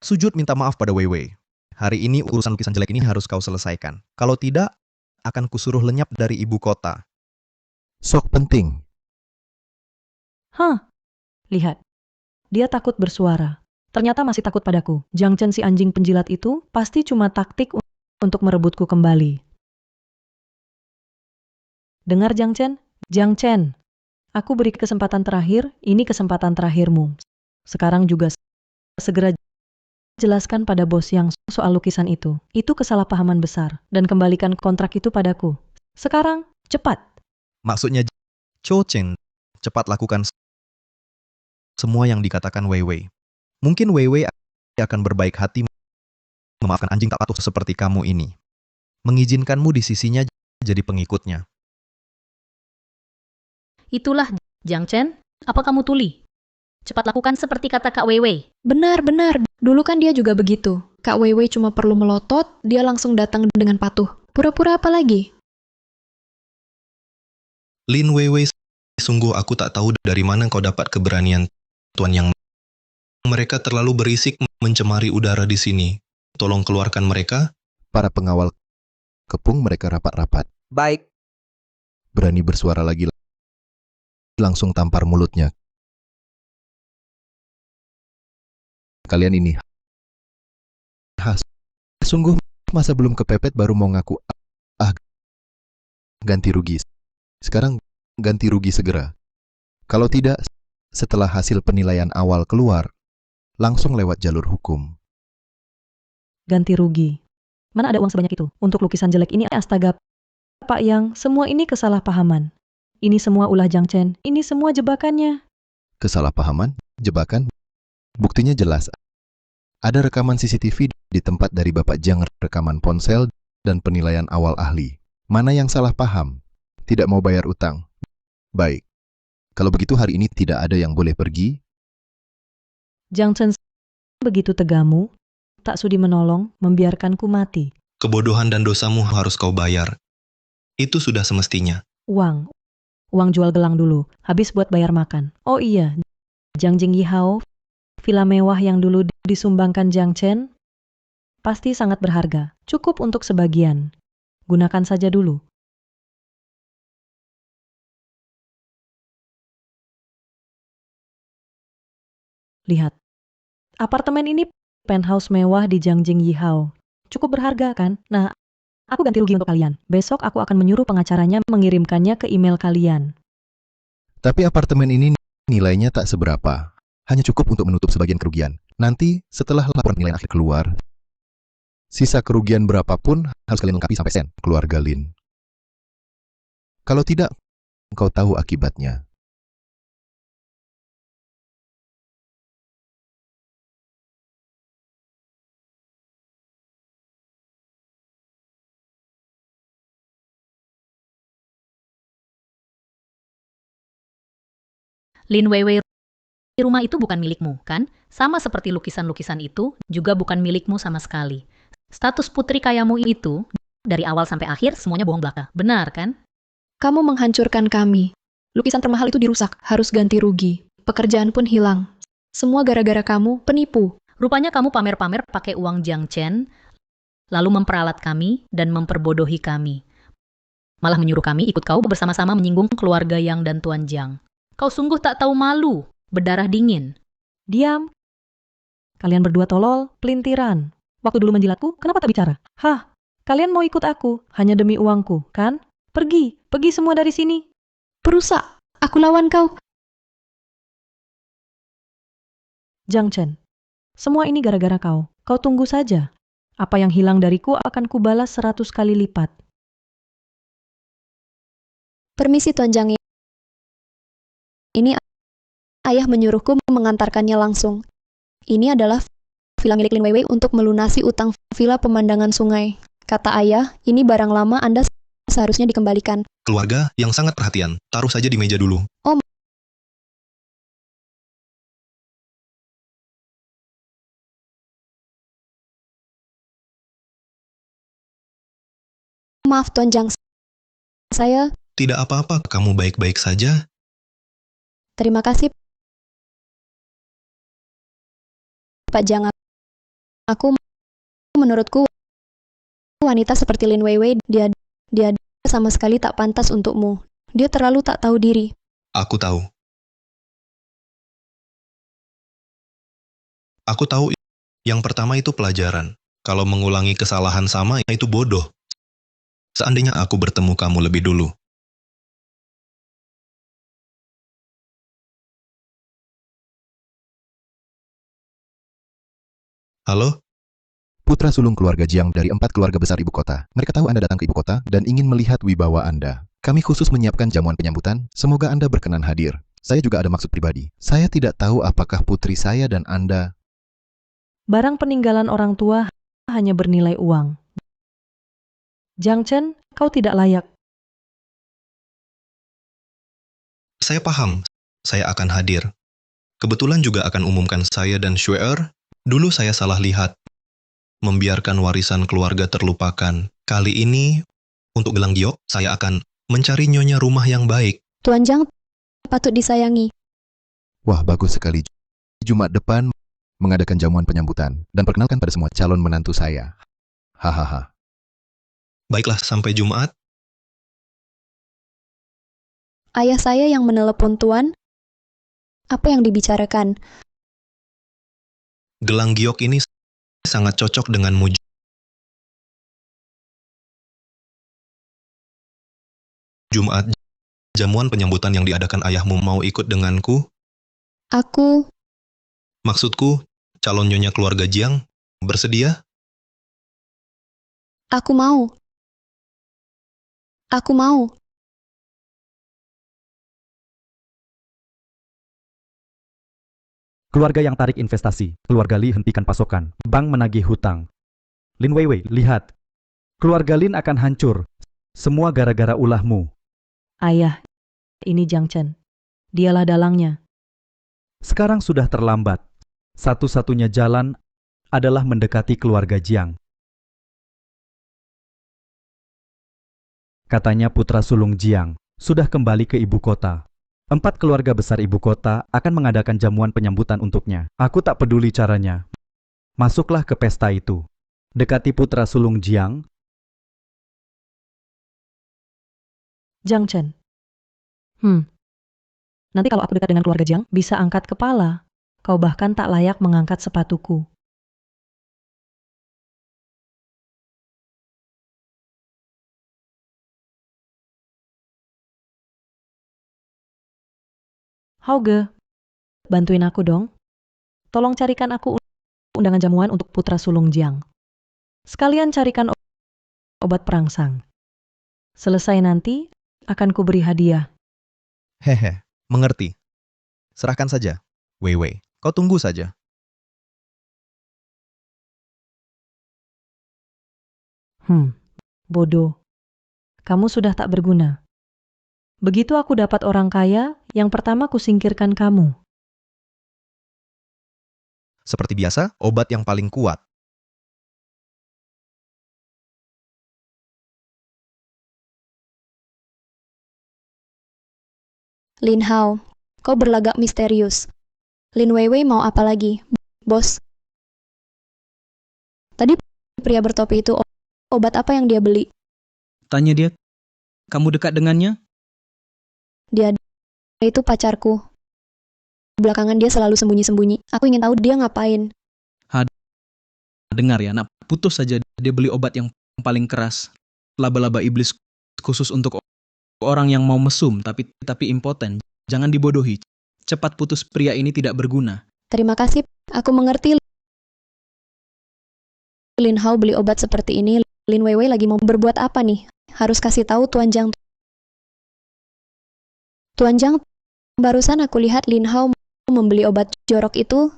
sujud minta maaf pada Weiwei. Hari ini urusan lukisan jelek ini harus kau selesaikan. Kalau tidak, akan kusuruh lenyap dari ibu kota. Sok penting. Lihat. Dia takut bersuara. Ternyata masih takut padaku. Jiang Chen si anjing penjilat itu pasti cuma taktik untuk merebutku kembali. Dengar Jiang Chen? Jiang Chen, aku beri kesempatan terakhir, ini kesempatan terakhirmu. Sekarang juga segera jelaskan pada bos yang soal lukisan itu. Itu kesalahpahaman besar dan kembalikan kontrak itu padaku. Sekarang, cepat. Maksudnya, Cho Chen, cepat lakukan semua yang dikatakan Weiwei. Mungkin Weiwei akan berbaik hati memaafkan anjing tak patuh seperti kamu ini. Mengizinkanmu di sisinya jadi pengikutnya. Itulah, Jiang Chen. Apa kamu tuli? Cepat lakukan seperti kata Kak Weiwei. Benar. Dulu kan dia juga begitu. Kak Weiwei cuma perlu melotot, dia langsung datang dengan patuh. Pura-pura apa lagi? Lin Weiwei, sungguh aku tak tahu dari mana kau dapat keberanian Tuan Yang. Mereka terlalu berisik mencemari udara di sini. Tolong keluarkan mereka. Para pengawal kepung mereka rapat-rapat. Baik. Berani bersuara lagi, langsung tampar mulutnya. Kalian ini sungguh masa belum kepepet baru mau ngaku ganti rugi. Sekarang ganti rugi segera. Kalau tidak, setelah hasil penilaian awal keluar, langsung lewat jalur hukum. Ganti rugi. Mana ada uang sebanyak itu untuk lukisan jelek ini? Astaga, Pak Yang, semua ini kesalahpahaman. Ini semua ulah Jiang Chen, ini semua jebakannya. Kesalahpahaman? Jebakan? Buktinya jelas. Ada rekaman CCTV di tempat dari Bapak Jiang, rekaman ponsel dan penilaian awal ahli. Mana yang salah paham? Tidak mau bayar utang. Baik. Kalau begitu hari ini tidak ada yang boleh pergi. Jiang Chen begitu tegamu. tak sudi menolong, membiarkanku mati. Kebodohan dan dosamu harus kau bayar. Itu sudah semestinya. Uang jual gelang dulu, habis buat bayar makan. Oh iya, Jiang Yihao, villa mewah yang dulu disumbangkan Jiang Chen, pasti sangat berharga. Cukup untuk sebagian. Gunakan saja dulu. Lihat, apartemen ini penthouse mewah di Jiang Yihao. Cukup berharga kan? Nah, aku ganti rugi untuk kalian. Besok aku akan menyuruh pengacaranya mengirimkannya ke email kalian. Tapi apartemen ini nilainya tak seberapa. Hanya cukup untuk menutup sebagian kerugian. Nanti setelah laporan nilai akhir keluar, sisa kerugian berapapun harus kalian lengkapi sampai sen, keluarga Lin. Kalau tidak, kau tahu akibatnya. Lin Weiwei, rumah itu bukan milikmu, kan? Sama seperti lukisan-lukisan itu juga bukan milikmu sama sekali. Status putri kayamu itu, dari awal sampai akhir semuanya bohong belaka. Benar, kan? Kamu menghancurkan kami. Lukisan termahal itu dirusak, harus ganti rugi. Pekerjaan pun hilang. Semua gara-gara kamu, penipu. Rupanya kamu pamer-pamer pakai uang Jiang Chen, lalu memperalat kami dan memperbodohi kami. Malah menyuruh kami ikut kau bersama-sama menyinggung keluarga Yang dan Tuan Jiang. Kau sungguh tak tahu malu, berdarah dingin. Diam. Kalian berdua tolol, pelintiran. Waktu dulu menjilatku, kenapa tak bicara? Hah, kalian mau ikut aku, hanya demi uangku, kan? Pergi semua dari sini. Perusak, aku lawan kau. Jiang Chen, semua ini gara-gara kau. Kau tunggu saja. Apa yang hilang dariku akan kubalas 100 kali lipat. Permisi Tuan Jiang. Ini ayah menyuruhku mengantarkannya langsung. Ini adalah villa milik Lin Weiwei untuk melunasi utang villa pemandangan sungai. Kata ayah, ini barang lama Anda seharusnya dikembalikan. Keluarga yang sangat perhatian. Taruh saja di meja dulu. Oh, maaf Tuan Jiang. Saya Tidak apa-apa, kamu baik-baik saja. terima kasih Pak Jiang. Aku menurutku wanita seperti Lin Weiwei, dia sama sekali tak pantas untukmu. Dia terlalu tak tahu diri. Aku tahu. Aku tahu yang pertama itu pelajaran. Kalau mengulangi kesalahan sama, itu bodoh. Seandainya aku bertemu kamu lebih dulu. Halo? Putra sulung keluarga Jiang dari 4 keluarga besar ibu kota. Mereka tahu Anda datang ke ibu kota dan ingin melihat wibawa Anda. Kami khusus menyiapkan jamuan penyambutan, semoga Anda berkenan hadir. Saya juga ada maksud pribadi. Saya tidak tahu apakah putri saya dan Anda... Barang peninggalan orang tua hanya bernilai uang. Jiang Chen, kau tidak layak. Saya paham. Saya akan hadir. Kebetulan juga akan umumkan saya dan Shuer. Dulu saya salah lihat. Membiarkan warisan keluarga terlupakan. Kali ini, untuk gelang giok, saya akan mencari nyonya rumah yang baik. Tuan Jiang patut disayangi. Wah, bagus sekali. Jumat depan mengadakan jamuan penyambutan dan perkenalkan pada semua calon menantu saya. Hahaha. Baiklah, sampai Jumat. Ayah saya yang menelepon Tuan. Apa yang dibicarakan? Gelang giok ini sangat cocok denganmu. Jumat, jamuan penyambutan yang diadakan ayahmu mau ikut denganku? Aku Maksudku, calon nyonya keluarga Jiang, bersedia? mau. Aku mau. Keluarga yang tarik investasi, keluarga Li hentikan pasokan, bank menagih hutang. Lin Weiwei, lihat. Keluarga Lin akan hancur. Semua gara-gara ulahmu. Ayah, ini Jiang Chen. Dialah dalangnya. Sekarang sudah terlambat. Satu-satunya jalan adalah mendekati keluarga Jiang. Katanya putra sulung Jiang sudah kembali ke ibu kota. 4 keluarga besar ibu kota akan mengadakan jamuan penyambutan untuknya. Aku tak peduli caranya. Masuklah ke pesta itu. Dekati putra sulung Jiang. Jiang Chen. Nanti kalau aku dekat dengan keluarga Jiang, bisa angkat kepala. Kau bahkan tak layak mengangkat sepatuku. Hauge, bantuin aku dong. Tolong carikan aku undangan jamuan untuk putra sulung Jiang. Sekalian carikan obat perangsang. Selesai nanti, akan kuberi hadiah. Hehe, mengerti. Serahkan saja. Wei Wei, kau tunggu saja. Bodoh. Kamu sudah tak berguna. Begitu aku dapat orang kaya, yang pertama kusingkirkan kamu. Seperti biasa, obat yang paling kuat. Lin Hao, kau berlagak misterius. Lin Weiwei mau apa lagi, bos? Tadi pria bertopi itu obat apa yang dia beli? Tanya dia, kamu dekat dengannya? Dia itu pacarku. Belakangan dia selalu sembunyi-sembunyi. Aku ingin tahu dia ngapain. Dengar ya, nak, putus saja dia beli obat yang paling keras. Laba-laba iblis khusus untuk orang yang mau mesum tapi impoten. Jangan dibodohi. Cepat putus, pria ini tidak berguna. Terima kasih, aku mengerti. Lin Hao beli obat seperti ini. Lin Weiwei lagi mau berbuat apa nih? Harus kasih tahu Tuan Jiang. Tuan Jiang, barusan aku lihat Lin Hao membeli obat jorok itu.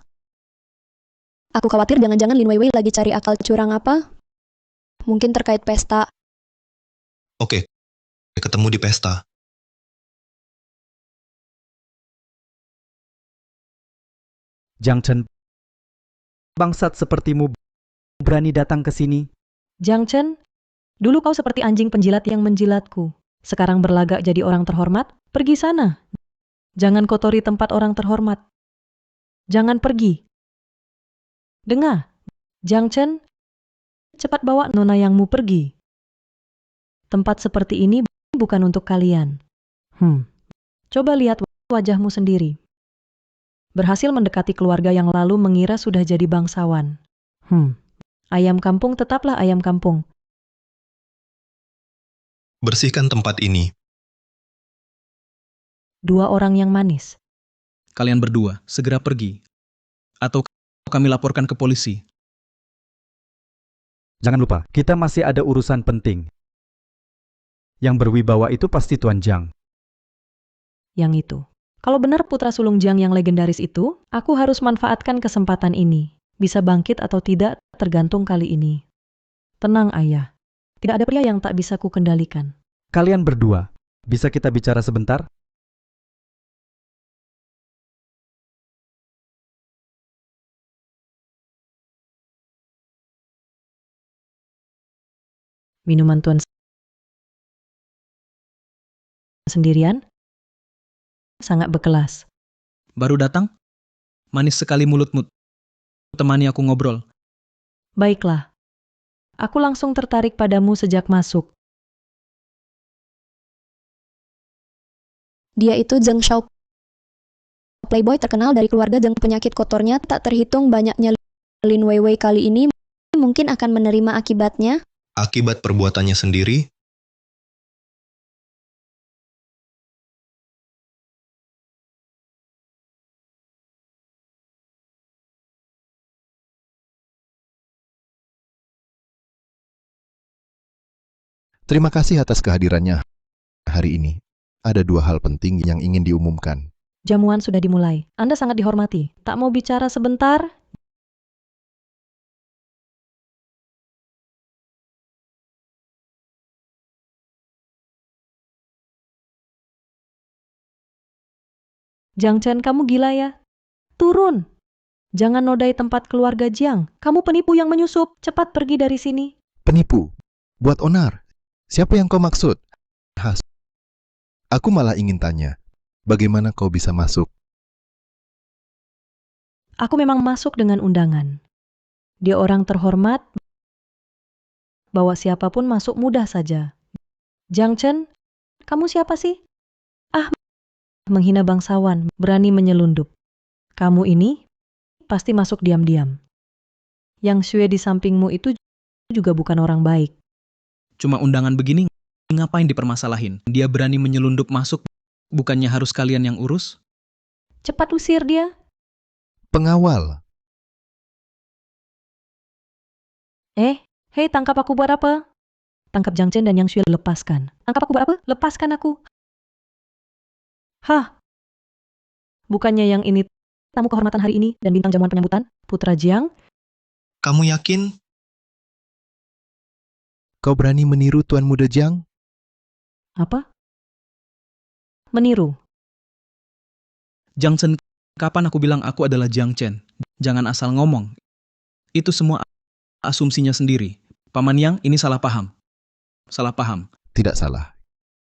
Aku khawatir jangan-jangan Lin Weiwei lagi cari akal curang apa? Mungkin terkait pesta. Oke, ketemu di pesta. Jiang Chen, bangsat sepertimu berani datang ke sini. Jiang Chen, dulu kau seperti anjing penjilat yang menjilatku. Sekarang berlagak jadi orang terhormat, pergi sana. Jangan kotori tempat orang terhormat. Jangan pergi. Dengar, Jiang Chen, cepat bawa nona yangmu pergi. Tempat seperti ini bukan untuk kalian. Coba lihat wajahmu sendiri. Berhasil mendekati keluarga yang lalu mengira sudah jadi bangsawan. Ayam kampung tetaplah ayam kampung. Bersihkan tempat ini. 2 orang yang manis. Kalian berdua, segera pergi. Atau kami laporkan ke polisi. Jangan lupa, kita masih ada urusan penting. Yang berwibawa itu pasti Tuan Jiang. Yang itu. Kalau benar putra sulung Jiang yang legendaris itu, aku harus manfaatkan kesempatan ini. Bisa bangkit atau tidak, tergantung kali ini. Tenang, ayah. Tidak ada pria yang tak bisa kukendalikan. Kalian berdua, bisa kita bicara sebentar? Minuman tuan sendirian? Sangat berkelas. Baru datang? Manis sekali mulutmu. Temani aku ngobrol. Baiklah. Aku langsung tertarik padamu sejak masuk. Dia itu Zheng Shao. Playboy terkenal dari keluarga Zheng, penyakit kotornya tak terhitung banyaknya. Lin Weiwei kali ini mungkin akan menerima akibatnya. Akibat perbuatannya sendiri, Terima kasih atas kehadirannya hari ini. Ada 2 hal penting yang ingin diumumkan. Jamuan sudah dimulai. Anda sangat dihormati. Tak mau bicara sebentar? Jiang Chen, kamu gila ya? Turun! Jangan nodai tempat keluarga Jiang. Kamu penipu yang menyusup. Cepat pergi dari sini. Penipu? Buat onar? Siapa yang kau maksud? Has. Aku malah ingin tanya, bagaimana kau bisa masuk? Aku memang masuk dengan undangan. Dia orang terhormat, bawa siapapun masuk mudah saja. Jiang Chen, kamu siapa sih? Ah, menghina bangsawan, berani menyelundup. Kamu ini pasti masuk diam-diam. Yang Xue di sampingmu itu juga bukan orang baik. Cuma undangan begini, ngapain dipermasalahin? Dia berani menyelundup masuk, bukannya harus kalian yang urus? Cepat usir dia. Pengawal. Hei, tangkap aku buat apa? Tangkap Jiang Chen dan Yang Xue, lepaskan. Tangkap aku buat apa? Lepaskan aku. Hah? Bukannya yang ini tamu kehormatan hari ini dan bintang jamuan penyambutan, Putra Jiang? Kamu yakin? Kau berani meniru Tuan Muda Jiang? Apa? Meniru. Jiang Chen, kapan aku bilang aku adalah Jiang Chen? Jangan asal ngomong. Itu semua asumsinya sendiri. Paman Yang, ini salah paham. Salah paham. Tidak salah.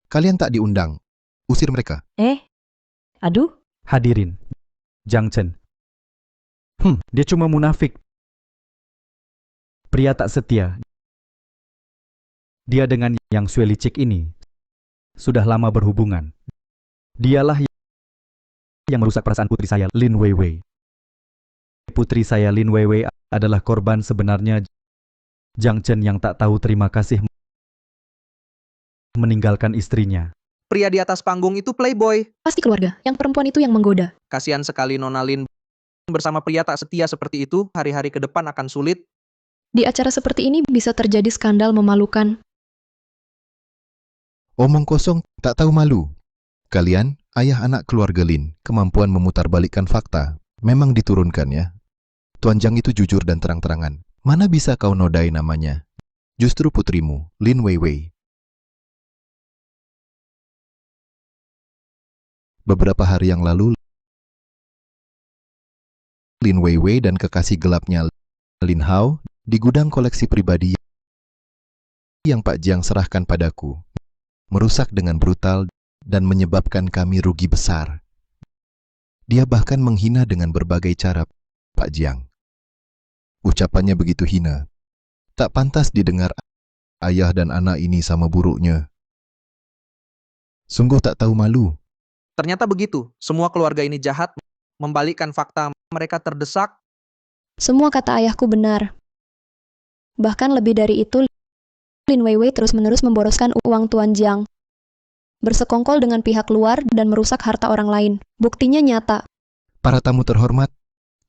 Kalian tak diundang. Usir mereka. Aduh, Hadirin, Jiang Chen. Dia cuma munafik. Pria tak setia. Dia dengan Yang Xue licik ini sudah lama berhubungan. Dialah yang merusak perasaan putri saya, Lin Weiwei. Putri saya, Lin Weiwei, adalah korban sebenarnya Jiang Chen yang tak tahu terima kasih meninggalkan istrinya. Pria di atas panggung itu playboy. Pasti keluarga, yang perempuan itu yang menggoda. Kasihan sekali Nona Lin bersama pria tak setia seperti itu, hari-hari ke depan akan sulit. Di acara seperti ini bisa terjadi skandal memalukan. Omong kosong, tak tahu malu. Kalian, ayah anak keluarga Lin, kemampuan memutarbalikkan fakta memang diturunkan ya. Tuan Jiang itu jujur dan terang-terangan. Mana bisa kau nodai namanya? Justru putrimu, Lin Weiwei. Beberapa hari yang lalu, Lin Weiwei dan kekasih gelapnya Lin Hao di gudang koleksi pribadi yang Pak Jiang serahkan padaku, merusak dengan brutal dan menyebabkan kami rugi besar. Dia bahkan menghina dengan berbagai cara, Pak Jiang. Ucapannya begitu hina. Tak pantas didengar ayah dan anak ini sama buruknya. Sungguh tak tahu malu. Ternyata begitu, semua keluarga ini jahat, membalikkan fakta, mereka terdesak. Semua kata ayahku benar. Bahkan lebih dari itu, Lin Weiwei terus-menerus memboroskan uang Tuan Jiang. Bersekongkol dengan pihak luar dan merusak harta orang lain. Buktinya nyata. Para tamu terhormat,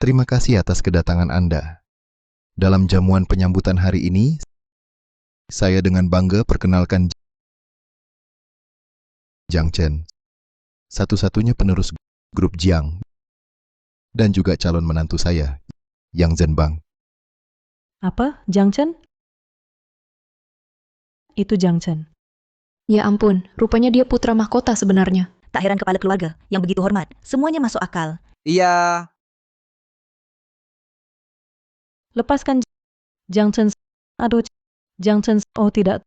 terima kasih atas kedatangan Anda. Dalam jamuan penyambutan hari ini, saya dengan bangga perkenalkan Jiang Chen, satu-satunya penerus grup Jiang, dan juga calon menantu saya, Yang Zhenbang. apa? Jiang Chen? Itu Jiang Chen. Ya ampun, rupanya dia putra mahkota sebenarnya. Tak heran kepala keluarga yang begitu hormat. Semuanya masuk akal. Iya, Lepaskan Jiang Chen. Aduh, Jiang Chen. Oh tidak,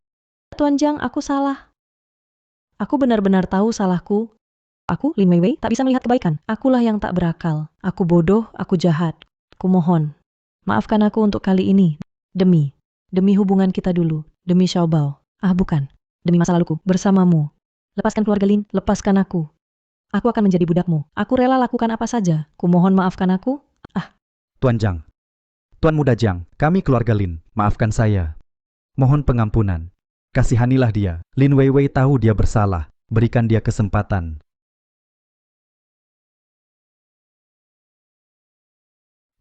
Tuan Jiang, aku salah. Aku benar-benar tahu salahku. Aku, Lin Weiwei, tak bisa melihat kebaikan. Akulah yang tak berakal. Aku bodoh, aku jahat. Kumohon, maafkan aku untuk kali ini. Demi hubungan kita dulu. Demi Xiaobao. Ah bukan, demi masa laluku bersamamu. Lepaskan keluarga Lin, lepaskan aku. Aku akan menjadi budakmu. Aku rela lakukan apa saja. Kumohon maafkan aku. Tuan Jiang, Tuan Muda Jiang, kami keluarga Lin, maafkan saya. Mohon pengampunan. Kasihanilah dia. Lin Weiwei tahu dia bersalah. Berikan dia kesempatan.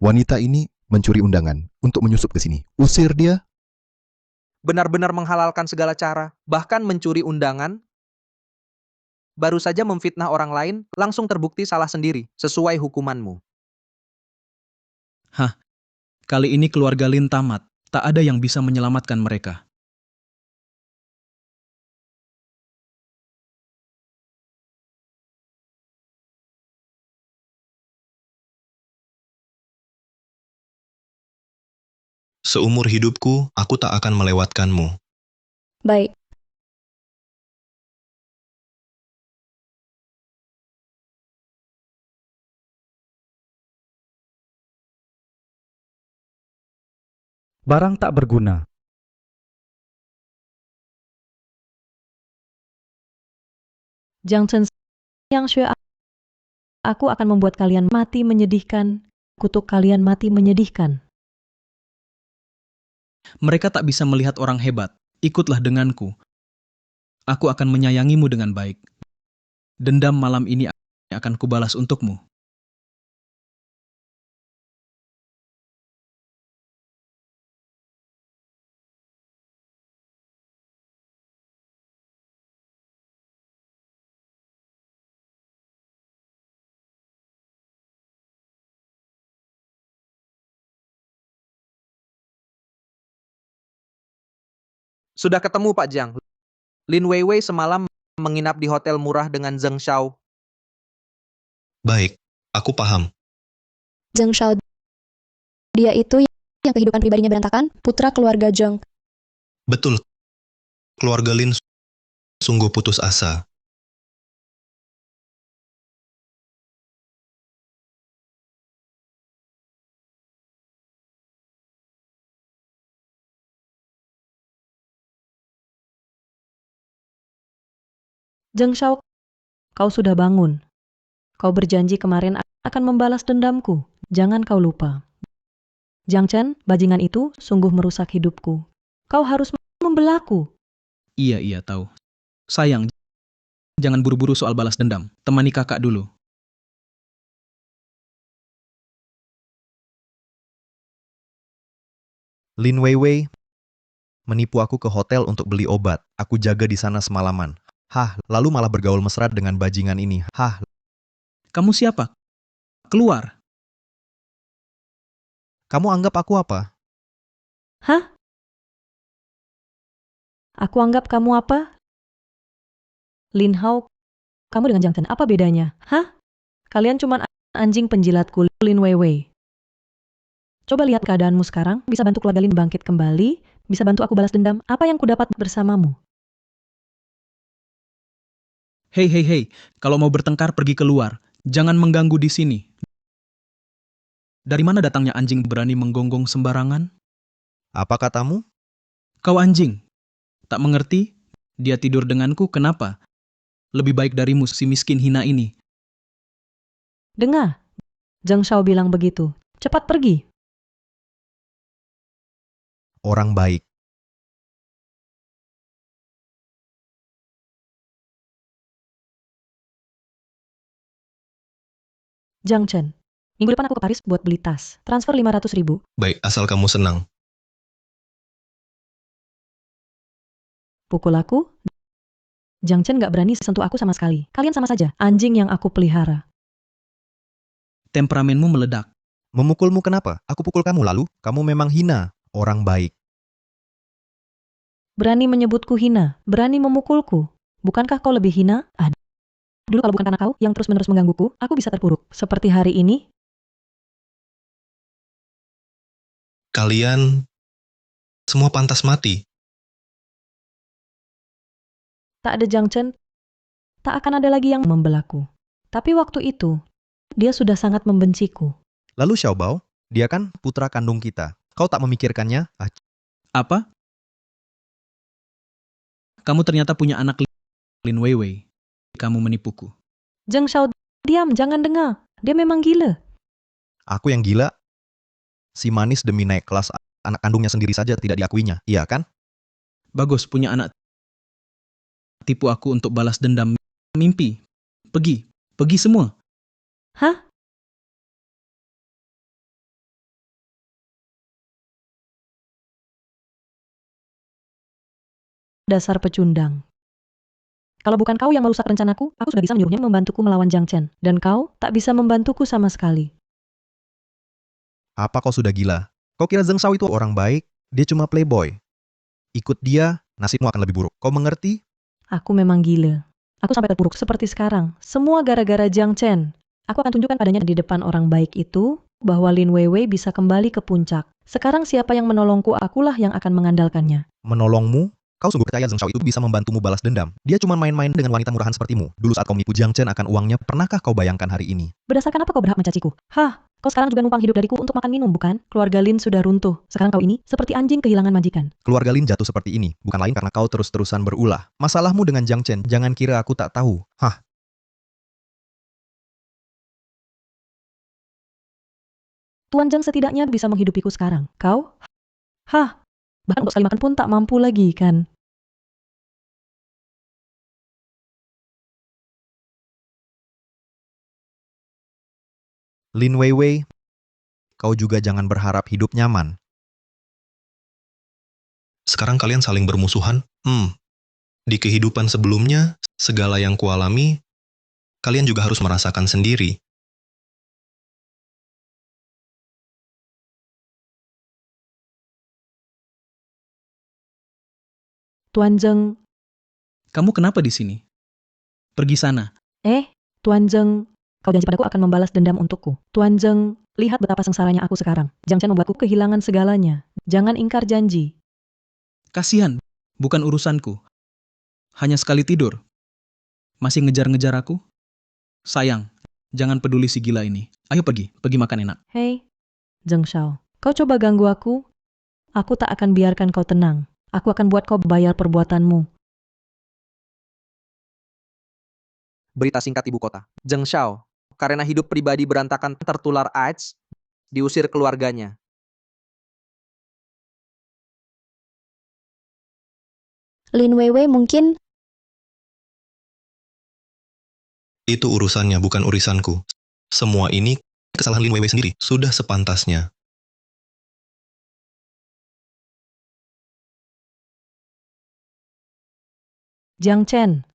Wanita ini mencuri undangan untuk menyusup ke sini. Usir dia. benar-benar menghalalkan segala cara, bahkan mencuri undangan. Baru saja memfitnah orang lain, langsung terbukti salah sendiri, sesuai hukumanmu. Kali ini keluarga Lin tamat. Tak ada yang bisa menyelamatkan mereka. Seumur hidupku, aku tak akan melewatkanmu. Baik. Barang tak berguna. Jiang Chen, Yang Xue, aku akan membuat kalian mati menyedihkan, kutuk kalian mati menyedihkan. Mereka tak bisa melihat orang hebat. Ikutlah denganku. Aku akan menyayangimu dengan baik. Dendam malam ini akan kubalas untukmu. Sudah ketemu Pak Jiang. Lin Weiwei semalam menginap di hotel murah dengan Zheng Xiao. Baik, aku paham. Zheng Xiao. Dia itu yang kehidupan pribadinya berantakan, putra keluarga Zheng. Betul. Keluarga Lin sungguh putus asa. Zheng Xiao, kau sudah bangun. Kau berjanji kemarin akan membalas dendamku. Jangan kau lupa. Jiang Chen, bajingan itu sungguh merusak hidupku. Kau harus membelaku. Iya, tahu. Sayang, jangan buru-buru soal balas dendam. Temani kakak dulu. Lin Weiwei menipu aku ke hotel untuk beli obat. Aku jaga di sana semalaman. Hah, lalu malah bergaul mesra dengan bajingan ini. Hah, Kamu siapa? Keluar. kamu anggap aku apa? Hah? Aku anggap kamu apa? Lin Hao, kamu dengan Jiang Chen apa bedanya? Hah? Kalian cuma anjing penjilatku, Lin Weiwei. Coba lihat keadaanmu sekarang, bisa bantu keluarga Lin bangkit kembali, bisa bantu aku balas dendam, apa yang kudapat bersamamu? Hei, kalau mau bertengkar pergi keluar. Jangan mengganggu di sini. Dari mana datangnya anjing berani menggonggong sembarangan? Apa katamu? Kau anjing. Tak mengerti? Dia tidur denganku, kenapa? Lebih baik darimu si miskin hina ini. Dengar, Zheng Xiao bilang begitu. Cepat pergi. Orang baik. Jiang Chen, minggu depan aku ke Paris buat beli tas. Transfer 500.000. Baik, asal kamu senang. Pukul aku? Jiang Chen gak berani sentuh aku sama sekali. Kalian sama saja, anjing yang aku pelihara. Temperamenmu meledak. Memukulmu kenapa? Aku pukul kamu lalu? Kamu memang hina. Orang baik. Berani menyebutku hina, berani memukulku. Bukankah kau lebih hina? Dulu kalau bukan karena kau yang terus-menerus menggangguku, aku bisa terpuruk. Seperti hari ini, Kalian semua pantas mati. tak ada Jiang Chen, tak akan ada lagi yang membelaku. Tapi waktu itu, dia sudah sangat membenciku. Lalu Xiaobao, dia kan putra kandung kita. Kau tak memikirkannya? Apa? Kamu ternyata punya anak Lin Weiwei. Kamu menipuku. Zheng Xiao, diam, jangan dengar. Dia memang gila. Aku yang gila? Si manis demi naik kelas anak kandungnya sendiri saja tidak diakuinya, iya kan? Bagus punya anak. Tipu aku untuk balas dendam. Mimpi. Pergi semua. Hah? Dasar pecundang. Kalau bukan kau yang merusak rencanaku, aku sudah bisa menyuruhnya membantuku melawan Jiang Chen. Dan kau tak bisa membantuku sama sekali. Apa kau sudah gila? Kau kira Zheng Xiao itu orang baik? Dia cuma playboy. Ikut dia, nasibmu akan lebih buruk. Kau mengerti? Aku memang gila. Aku sampai terpuruk seperti sekarang. Semua gara-gara Jiang Chen. Aku akan tunjukkan padanya di depan orang baik itu bahwa Lin Weiwei bisa kembali ke puncak. Sekarang siapa yang menolongku, akulah yang akan mengandalkannya. Menolongmu? Kau sungguh percaya Zheng Shao itu bisa membantumu balas dendam? Dia cuma main-main dengan wanita murahan sepertimu. Dulu saat kau menipu Jiang Chen akan uangnya, pernahkah kau bayangkan hari ini? Berdasarkan apa kau berhak mencaciku? Hah, kau sekarang juga numpang hidup dariku untuk makan minum, bukan? Keluarga Lin sudah runtuh. Sekarang kau ini seperti anjing kehilangan majikan. Keluarga Lin jatuh seperti ini, bukan lain karena kau terus-terusan berulah. Masalahmu dengan Jiang Chen, jangan kira aku tak tahu. Hah? Tuan Zheng setidaknya bisa menghidupiku sekarang. Kau? Hah? Bahkan untuk sekali makan pun tak mampu lagi, kan? Lin Weiwei, kau juga jangan berharap hidup nyaman. Sekarang kalian saling bermusuhan? Di kehidupan sebelumnya, segala yang kualami, kalian juga harus merasakan sendiri. Tuan Zheng, Kamu kenapa di sini? Pergi sana. Tuan Zheng, kau janji padaku akan membalas dendam untukku. Tuan Zheng, lihat betapa sengsaranya aku sekarang. Jiang Chen membuatku kehilangan segalanya. Jangan ingkar janji. Kasihan, bukan urusanku. Hanya sekali tidur. Masih ngejar-ngejar aku? Sayang, jangan peduli si gila ini. Ayo pergi makan enak. Hei, Zheng Shao, kau coba ganggu aku? Aku tak akan biarkan kau tenang. Aku akan buat kau bayar perbuatanmu. Berita singkat ibu kota. Zheng Shao, karena hidup pribadi berantakan tertular AIDS, diusir keluarganya. Lin Weiwei mungkin Itu urusannya, bukan urusanku. Semua ini kesalahan Lin Weiwei sendiri. Sudah sepantasnya. Jiang Chen,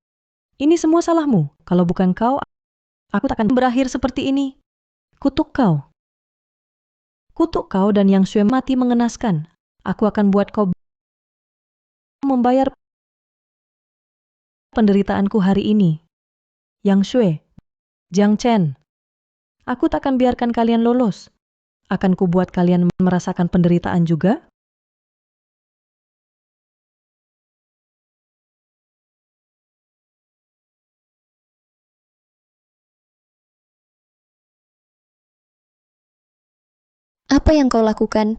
ini semua salahmu. Kalau bukan kau, aku tak akan berakhir seperti ini. Kutuk kau. Kutuk kau dan Yang Xue mati mengenaskan. Aku akan buat kau membayar penderitaanku hari ini. Yang Xue, Jiang Chen, aku tak akan biarkan kalian lolos. Akan kubuat kalian merasakan penderitaan juga. apa yang kau lakukan?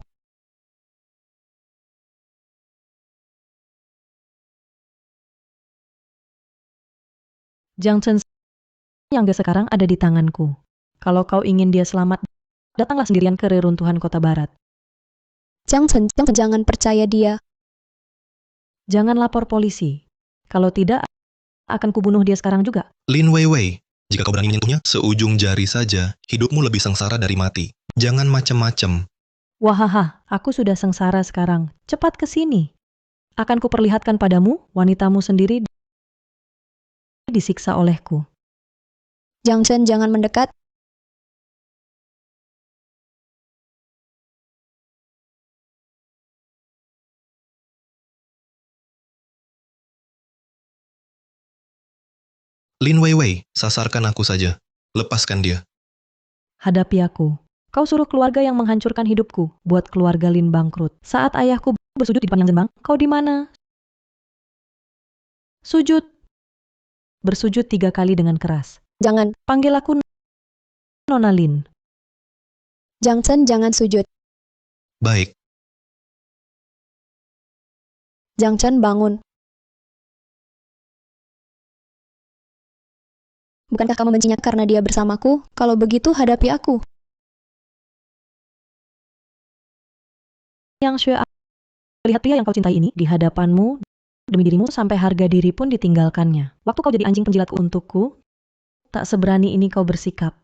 Jiang Chen yang sekarang ada di tanganku. Kalau kau ingin dia selamat, datanglah sendirian ke reruntuhan kota barat. Jiang Chen, jangan percaya dia. Jangan lapor polisi. Kalau tidak, akan kubunuh dia sekarang juga. Lin Weiwei, jika kau berani menyentuhnya, seujung jari saja, hidupmu lebih sengsara dari mati. Jangan macem-macem. Wahaha, aku sudah sengsara sekarang. Cepat ke sini. Akan kuperlihatkan padamu, wanitamu sendiri disiksa olehku. Jiang Chen, jangan mendekat. Lin Weiwei, sasarkan aku saja. Lepaskan dia. Hadapi aku. Kau suruh keluarga yang menghancurkan hidupku, buat keluarga Lin bangkrut. Saat ayahku bersujud di depan Yang Zhenbang, kau di mana? Sujud. Bersujud 3 kali dengan keras. Jangan. Panggil aku Nona Lin. Jiang Chen, jangan sujud. Baik. Jiang Chen, bangun. Bukankah kamu bencinya karena dia bersamaku? Kalau begitu, hadapi aku. Yang Xue, lihat pria yang kau cintai ini di hadapanmu, demi dirimu sampai harga diri pun ditinggalkannya. Waktu kau jadi anjing penjilat untukku, tak seberani ini kau bersikap.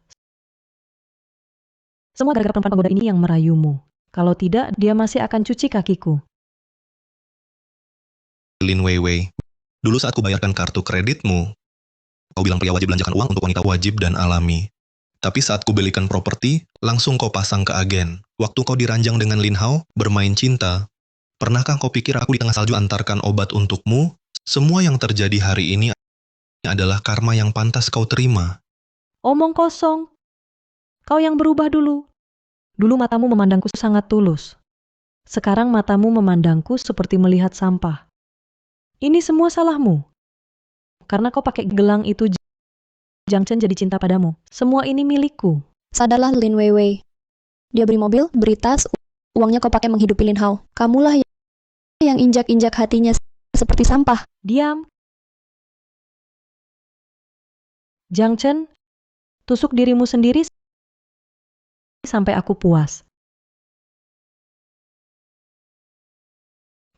Semua gara-gara perempuan penggoda ini yang merayumu. Kalau tidak, dia masih akan cuci kakiku. Lin Weiwei, dulu saat kubayarkan kartu kreditmu, kau bilang pria wajib belanjakan uang untuk wanita wajib dan alami. Tapi saat kubelikan properti, langsung kau pasang ke agen. Waktu kau diranjang dengan Lin Hao, bermain cinta. Pernahkah kau pikir aku di tengah salju antarkan obat untukmu? Semua yang terjadi hari ini adalah karma yang pantas kau terima. Omong kosong. Kau yang berubah dulu. Dulu matamu memandangku sangat tulus. Sekarang matamu memandangku seperti melihat sampah. Ini semua salahmu. Karena kau pakai gelang itu, Jiang Chen jadi cinta padamu. Semua ini milikku. Sadarlah Lin Weiwei. Dia beri mobil, beri tas, uangnya kau pakai menghidupi Lin Hao. Kamulah yang injak-injak hatinya seperti sampah. Diam. Jiang Chen, tusuk dirimu sendiri sampai aku puas.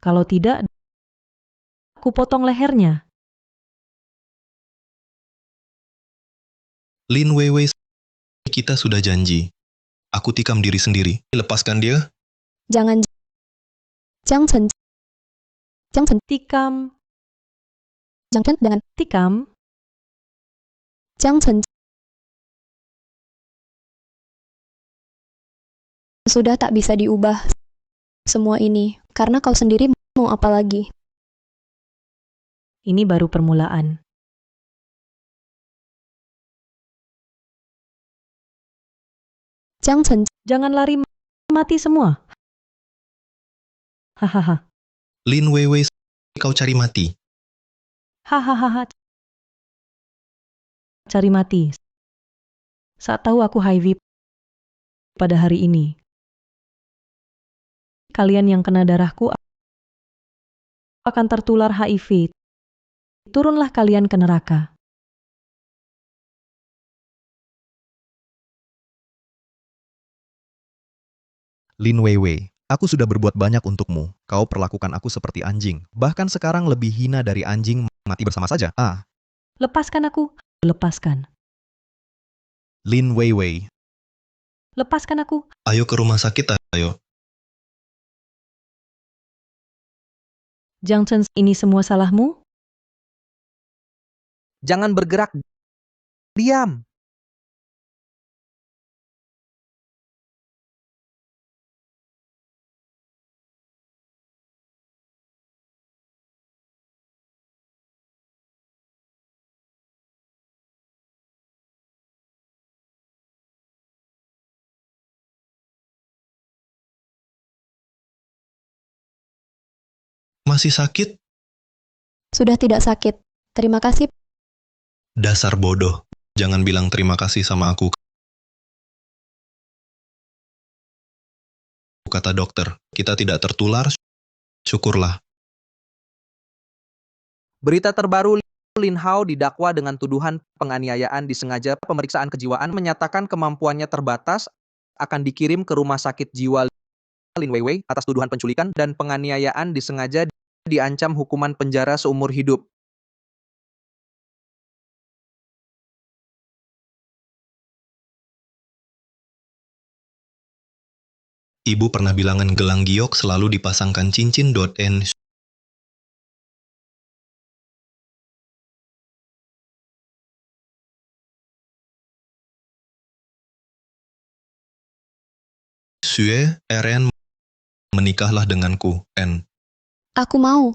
Kalau tidak, aku potong lehernya. Lin Weiwei, kita sudah janji. Aku tikam diri sendiri. Lepaskan dia. Jangan. Jiang Chen. Jiang Chen. Tikam. Jiang Chen, jangan. Tikam. Jiang Chen. Sudah tak bisa diubah semua ini, karena kau sendiri mau apa lagi? Ini baru permulaan. Jiang Chen. Jangan lari, mati semua. Hahaha. Lin Weiwei, kau cari mati. Hahaha. Cari mati. Saat tahu aku HIV pada hari ini. Kalian yang kena darahku akan tertular HIV. Turunlah kalian ke neraka. Lin Weiwei, aku sudah berbuat banyak untukmu. Kau perlakukan aku seperti anjing. Bahkan sekarang lebih hina dari anjing mati bersama saja. Lepaskan aku. Lepaskan. Lin Weiwei. Lepaskan aku. Ayo ke rumah sakit, ayo. Jiang Chen, ini semua salahmu? Jangan bergerak. Diam. Masih sakit? Sudah tidak sakit. Terima kasih. Dasar bodoh. Jangan bilang terima kasih sama aku. Kata dokter, kita tidak tertular. Syukurlah. Berita terbaru, Lin Hao didakwa dengan tuduhan penganiayaan disengaja. Pemeriksaan kejiwaan menyatakan kemampuannya terbatas, akan dikirim ke rumah sakit jiwa Lin Weiwei atas tuduhan penculikan dan penganiayaan disengaja, diancam hukuman penjara seumur hidup. Ibu pernah bilangan gelang giok selalu dipasangkan cincin.n. Sue, RN, menikahlah denganku, N. Aku mau.